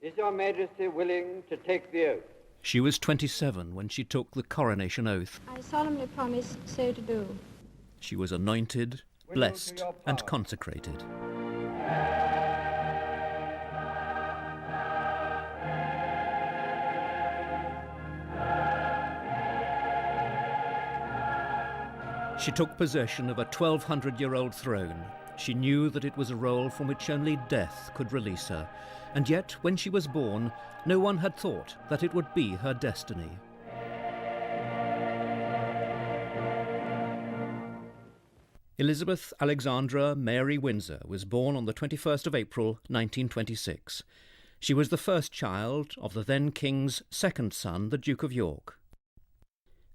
Is your Majesty willing to take the oath? She was 27 when she took the coronation oath. I solemnly promise so to do. She was anointed, blessed and consecrated. She took possession of a 1,200-year-old throne. She knew that it was a role from which only death could release her, and yet, when she was born, no one had thought that it would be her destiny. Elizabeth Alexandra Mary Windsor was born on the 21st of April, 1926. She was the first child of the then King's second son, the Duke of York.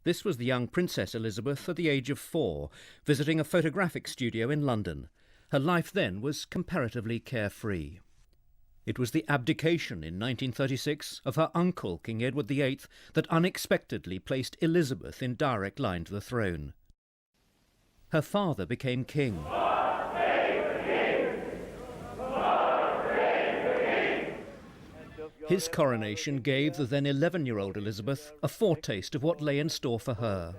This was the young Princess Elizabeth at the age of 4, visiting a photographic studio in London. Her life then was comparatively carefree. It was the abdication in 1936 of her uncle, King Edward VIII, that unexpectedly placed Elizabeth in direct line to the throne. Her father became king. His coronation gave the then 11-year-old Elizabeth a foretaste of what lay in store for her.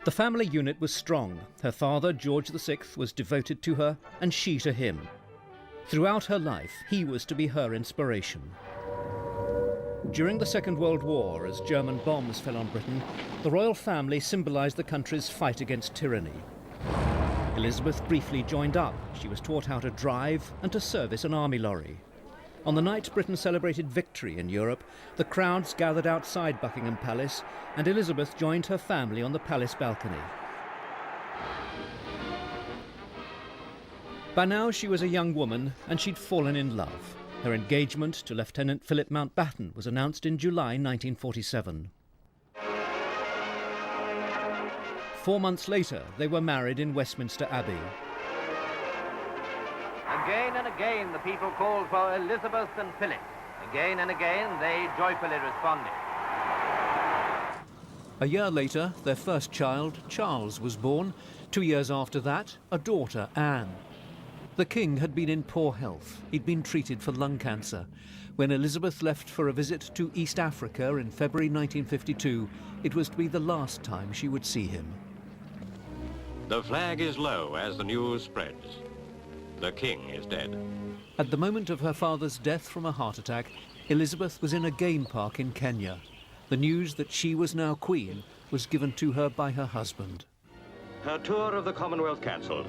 The family unit was strong. Her father, George VI, was devoted to her and she to him. Throughout her life, he was to be her inspiration. During the Second World War, as German bombs fell on Britain, the royal family symbolised the country's fight against tyranny. Elizabeth briefly joined up. She was taught how to drive and to service an army lorry. On the night Britain celebrated victory in Europe, the crowds gathered outside Buckingham Palace, and Elizabeth joined her family on the palace balcony. By now she was a young woman, and she'd fallen in love. Her engagement to Lieutenant Philip Mountbatten was announced in July 1947. 4 months later, they were married in Westminster Abbey. Again and again the people called for Elizabeth and Philip. Again and again they joyfully responded. A year later, their first child, Charles, was born. 2 years after that, a daughter, Anne. The King had been in poor health. He'd been treated for lung cancer. When Elizabeth left for a visit to East Africa in February 1952, it was to be the last time she would see him. The flag is low as the news spreads. The King is dead. At the moment of her father's death from a heart attack, Elizabeth was in a game park in Kenya. The news that she was now Queen was given to her by her husband. Her tour of the Commonwealth cancelled.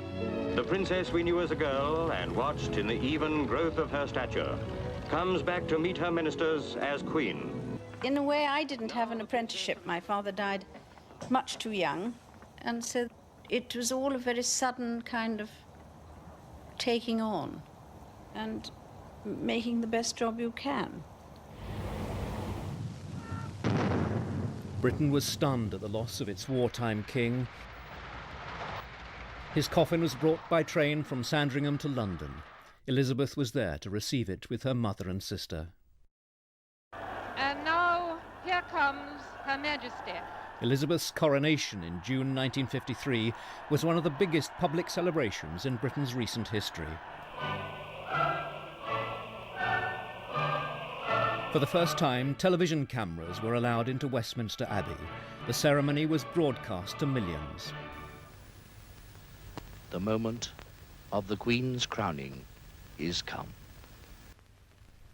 The princess we knew as a girl and watched in the even growth of her stature comes back to meet her ministers as Queen. In a way, I didn't have an apprenticeship. My father died much too young, and so it was all a very sudden kind of taking on and making the best job you can. Britain was stunned at the loss of its wartime king. His coffin was brought by train from Sandringham to London. Elizabeth was there to receive it with her mother and sister. And now, here comes Her Majesty. Elizabeth's coronation in June 1953 was one of the biggest public celebrations in Britain's recent history. For the first time, television cameras were allowed into Westminster Abbey. The ceremony was broadcast to millions. The moment of the Queen's crowning is come.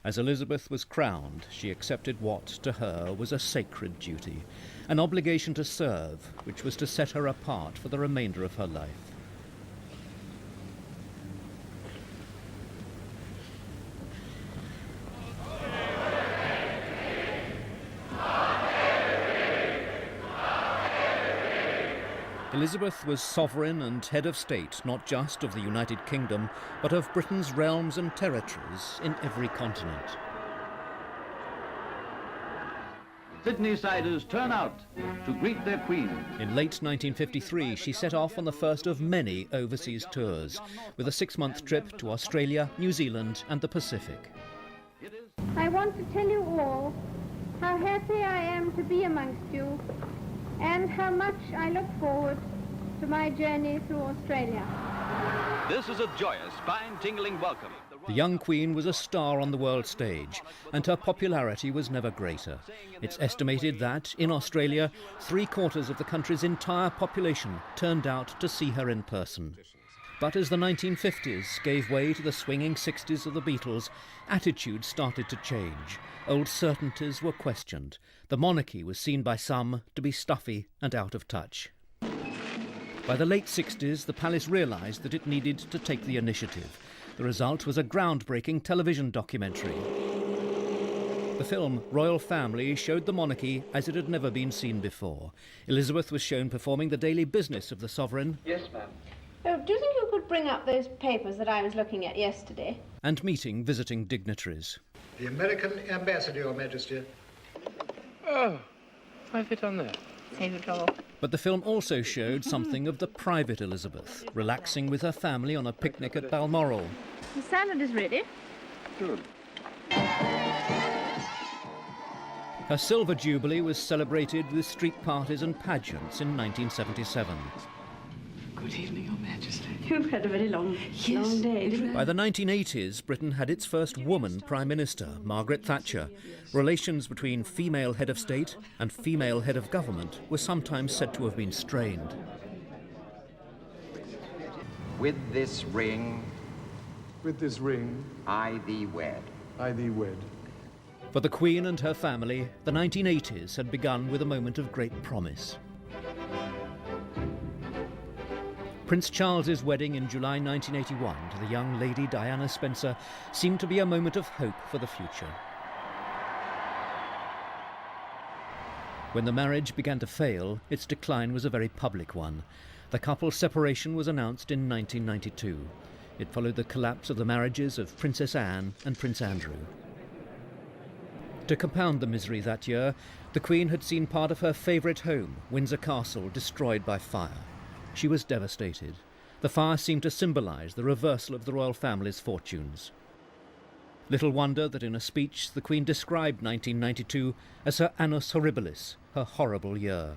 As Elizabeth was crowned, she accepted what, to her, was a sacred duty, an obligation to serve, which was to set her apart for the remainder of her life. Elizabeth was sovereign and head of state, not just of the United Kingdom, but of Britain's realms and territories in every continent. Sydney-siders turn out to greet their Queen. In late 1953, she set off on the first of many overseas tours, with a 6-month trip to Australia, New Zealand and the Pacific. I want to tell you all how happy I am to be amongst you and how much I look forward to my journey through Australia. This is a joyous, spine-tingling welcome. The young Queen was a star on the world stage, and her popularity was never greater. It's estimated that, in Australia, 3/4 of the country's entire population turned out to see her in person. But as the 1950s gave way to the swinging 60s of the Beatles, attitudes started to change. Old certainties were questioned. The monarchy was seen by some to be stuffy and out of touch. By the late 60s, the palace realised that it needed to take the initiative. The result was a groundbreaking television documentary. The film Royal Family showed the monarchy as it had never been seen before. Elizabeth was shown performing the daily business of the sovereign. Yes, ma'am. Oh, do you think you could bring up those papers that I was looking at yesterday? And meeting visiting dignitaries. The American ambassador, Your Majesty. Oh, why have they done that? Save the trouble. But the film also showed something of the private Elizabeth, relaxing with her family on a picnic at Balmoral. The salad is ready. Good. Her silver jubilee was celebrated with street parties and pageants in 1977. Good evening, Your Majesty. You've had a very long day, didn't you? By the 1980s, Britain had its first woman Prime Minister, Margaret Thatcher. Relations between female head of state and female head of government were sometimes said to have been strained. With this ring, I thee wed. I thee wed. For the Queen and her family, the 1980s had begun with a moment of great promise. Prince Charles's wedding in July 1981 to the young Lady Diana Spencer seemed to be a moment of hope for the future. When the marriage began to fail, its decline was a very public one. The couple's separation was announced in 1992. It followed the collapse of the marriages of Princess Anne and Prince Andrew. To compound the misery that year, the Queen had seen part of her favourite home, Windsor Castle, destroyed by fire. She was devastated. The fire seemed to symbolise the reversal of the royal family's fortunes. Little wonder that in a speech the Queen described 1992 as her annus horribilis, her horrible year.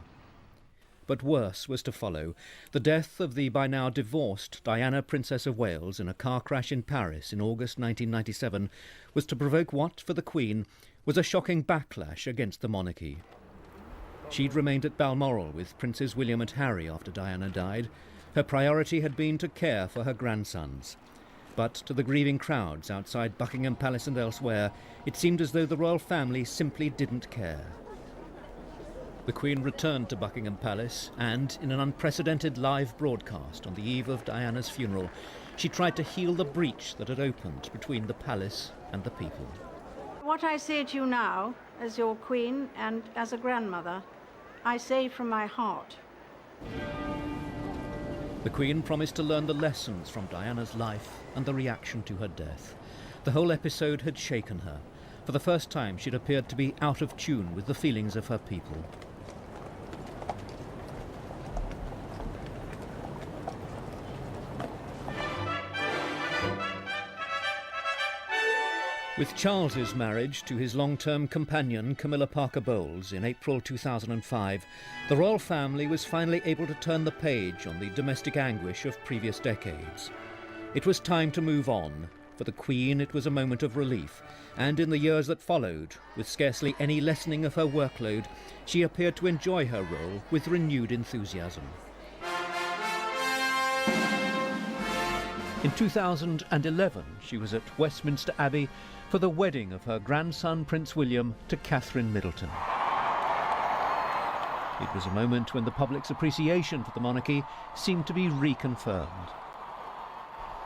But worse was to follow. The death of the by now divorced Diana, Princess of Wales, in a car crash in Paris in August 1997 was to provoke what, for the Queen, was a shocking backlash against the monarchy. She'd remained at Balmoral with Princes William and Harry after Diana died. Her priority had been to care for her grandsons. But to the grieving crowds outside Buckingham Palace and elsewhere, it seemed as though the royal family simply didn't care. The Queen returned to Buckingham Palace and, in an unprecedented live broadcast on the eve of Diana's funeral, she tried to heal the breach that had opened between the palace and the people. What I say to you now, as your Queen and as a grandmother, I say from my heart. The Queen promised to learn the lessons from Diana's life and the reaction to her death. The whole episode had shaken her. For the first time, she'd appeared to be out of tune with the feelings of her people. With Charles's marriage to his long-term companion Camilla Parker Bowles in April 2005, the royal family was finally able to turn the page on the domestic anguish of previous decades. It was time to move on. For the Queen, it was a moment of relief, and in the years that followed, with scarcely any lessening of her workload, she appeared to enjoy her role with renewed enthusiasm. In 2011, she was at Westminster Abbey for the wedding of her grandson Prince William to Catherine Middleton. It was a moment when the public's appreciation for the monarchy seemed to be reconfirmed.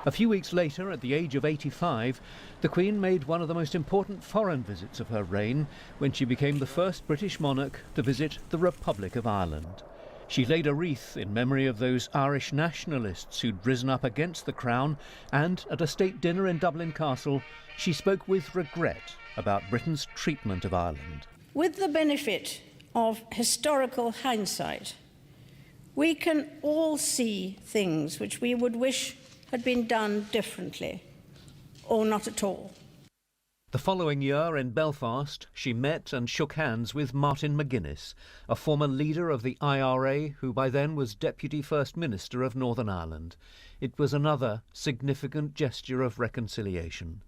A few weeks later, at the age of 85, the Queen made one of the most important foreign visits of her reign when she became the first British monarch to visit the Republic of Ireland. She laid a wreath in memory of those Irish nationalists who'd risen up against the Crown, and at a state dinner in Dublin Castle, she spoke with regret about Britain's treatment of Ireland. With the benefit of historical hindsight, we can all see things which we would wish had been done differently, or not at all. The following year in Belfast, she met and shook hands with Martin McGuinness, a former leader of the IRA who by then was Deputy First Minister of Northern Ireland. It was another significant gesture of reconciliation.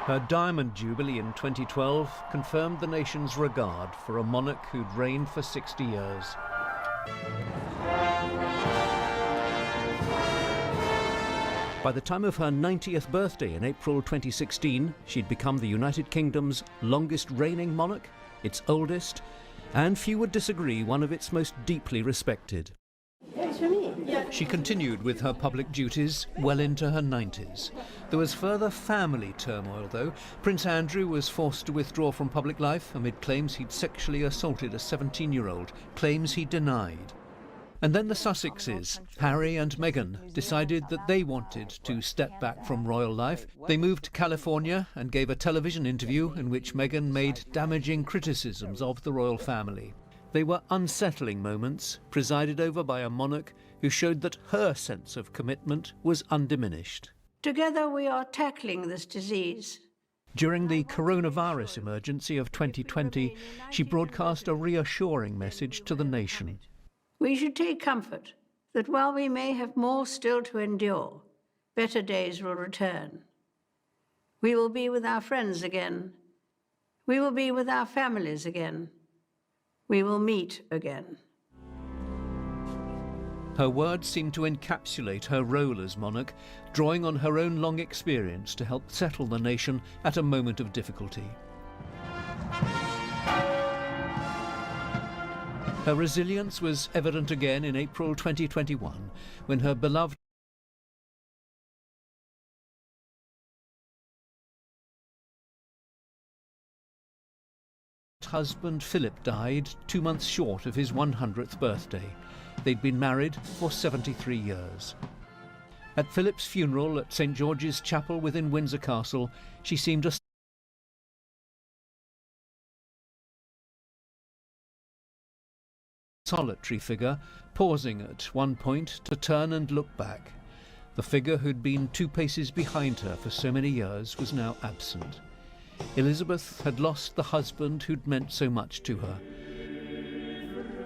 Her Diamond Jubilee in 2012 confirmed the nation's regard for a monarch who'd reigned for 60 years. By the time of her 90th birthday in April 2016, she'd become the United Kingdom's longest reigning monarch, its oldest, and few would disagree, one of its most deeply respected. She continued with her public duties well into her 90s. There was further family turmoil, though. Prince Andrew was forced to withdraw from public life amid claims he'd sexually assaulted a 17-year-old, claims he denied. And then the Sussexes, Harry and Meghan, decided that they wanted to step back from royal life. They moved to California and gave a television interview in which Meghan made damaging criticisms of the royal family. They were unsettling moments, presided over by a monarch who showed that her sense of commitment was undiminished. Together we are tackling this disease. During the coronavirus emergency of 2020, she broadcast a reassuring message to the nation. We should take comfort that while we may have more still to endure, better days will return. We will be with our friends again. We will be with our families again. We will meet again. Her words seemed to encapsulate her role as monarch, drawing on her own long experience to help settle the nation at a moment of difficulty. Her resilience was evident again in April 2021, when her beloved husband Philip died 2 months short of his 100th birthday. They'd been married for 73 years. At Philip's funeral at St George's Chapel within Windsor Castle, she seemed a solitary figure, pausing at one point to turn and look back. The figure who'd been 2 paces behind her for so many years was now absent. Elizabeth had lost the husband who'd meant so much to her.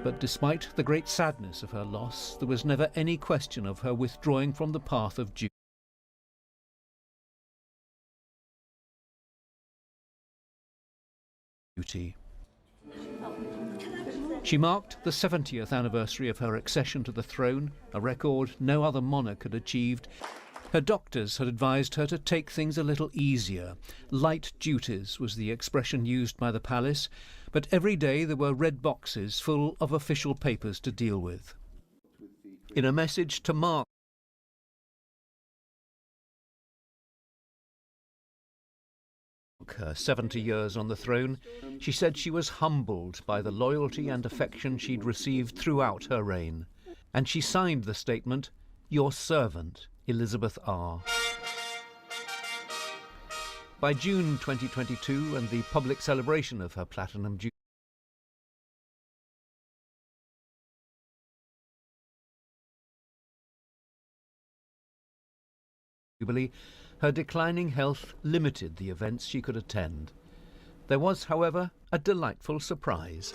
But despite the great sadness of her loss, there was never any question of her withdrawing from the path of duty. She marked the 70th anniversary of her accession to the throne, a record no other monarch had achieved. Her doctors had advised her to take things a little easier. Light duties was the expression used by the palace, but every day there were red boxes full of official papers to deal with. In a message to mark her 70 years on the throne, she said she was humbled by the loyalty and affection she'd received throughout her reign. And she signed the statement, "Your servant, Elizabeth R." By June 2022 and the public celebration of her Platinum Jubilee, her declining health limited the events she could attend. There was, however, a delightful surprise.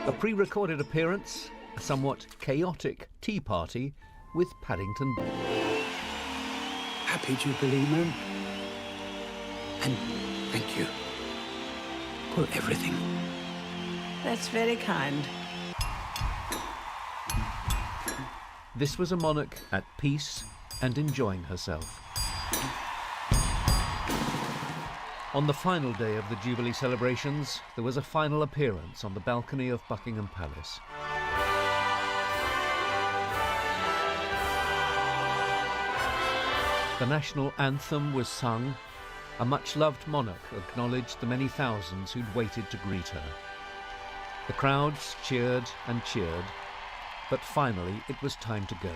A pre-recorded appearance, a somewhat chaotic tea party with Paddington. Happy Jubilee, Mum. And thank you for everything. That's very kind. This was a monarch at peace and enjoying herself. On the final day of the Jubilee celebrations, there was a final appearance on the balcony of Buckingham Palace. The national anthem was sung. A much-loved monarch acknowledged the many thousands who'd waited to greet her. The crowds cheered and cheered, but finally it was time to go.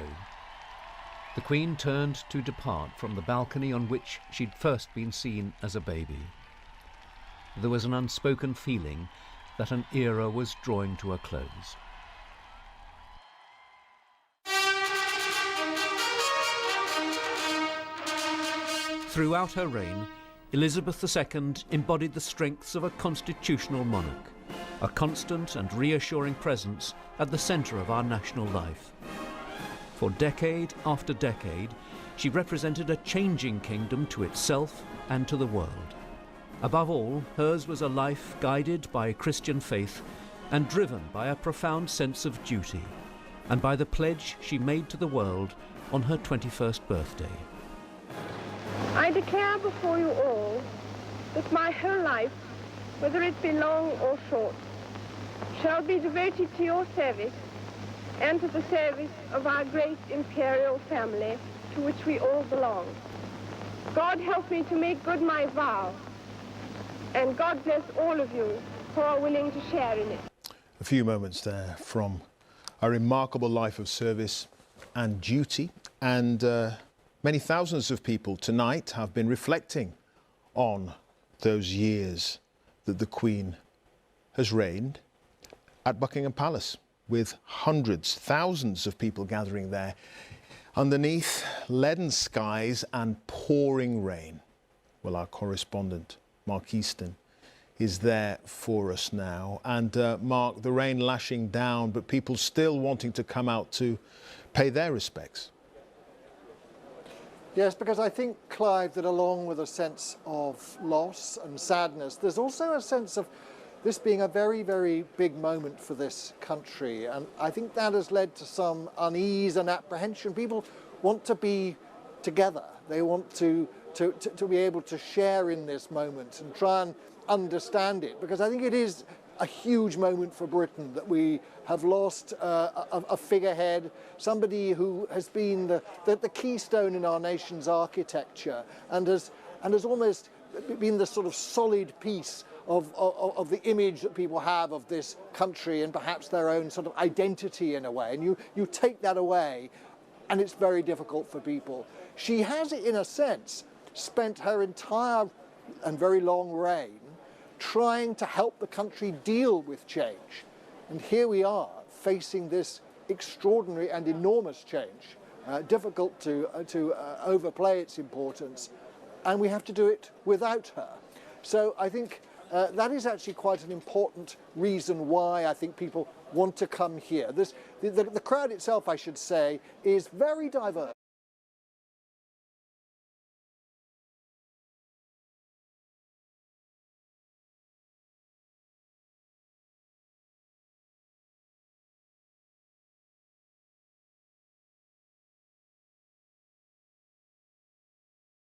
The Queen turned to depart from the balcony on which she'd first been seen as a baby. There was an unspoken feeling that an era was drawing to a close. Throughout her reign, Elizabeth II embodied the strengths of a constitutional monarch, a constant and reassuring presence at the centre of our national life. For decade after decade, she represented a changing kingdom to itself and to the world. Above all, hers was a life guided by Christian faith and driven by a profound sense of duty, and by the pledge she made to the world on her 21st birthday. I declare before you all that my whole life, whether it be long or short, shall be devoted to your service and to the service of our great imperial family to which we all belong. God help me to make good my vow, and God bless all of you who are willing to share in it. A few moments there from a remarkable life of service and duty, and many thousands of people tonight have been reflecting on those years that the Queen has reigned at Buckingham Palace, with hundreds, thousands of people gathering there underneath leaden skies and pouring rain. Well, our correspondent, Mark Easton, is there for us now. And Mark, the rain lashing down, but people still wanting to come out to pay their respects. Yes, because I think, Clive, that along with a sense of loss and sadness, there's also a sense of this being a very, very big moment for this country. And I think that has led to some unease and apprehension. People want to be together. They want to be able to share in this moment and try and understand it, because I think it is a huge moment for Britain, that we have lost a figurehead, somebody who has been the keystone in our nation's architecture and has almost been the sort of solid piece of the image that people have of this country and perhaps their own sort of identity in a way. And you take that away and it's very difficult for people. She has, in a sense, spent her entire and very long reign trying to help the country deal with change. And here we are facing this extraordinary and enormous change, difficult to overplay its importance, and we have to do it without her. So I think that is actually quite an important reason why I think people want to come here. The crowd itself, I should say, is very diverse.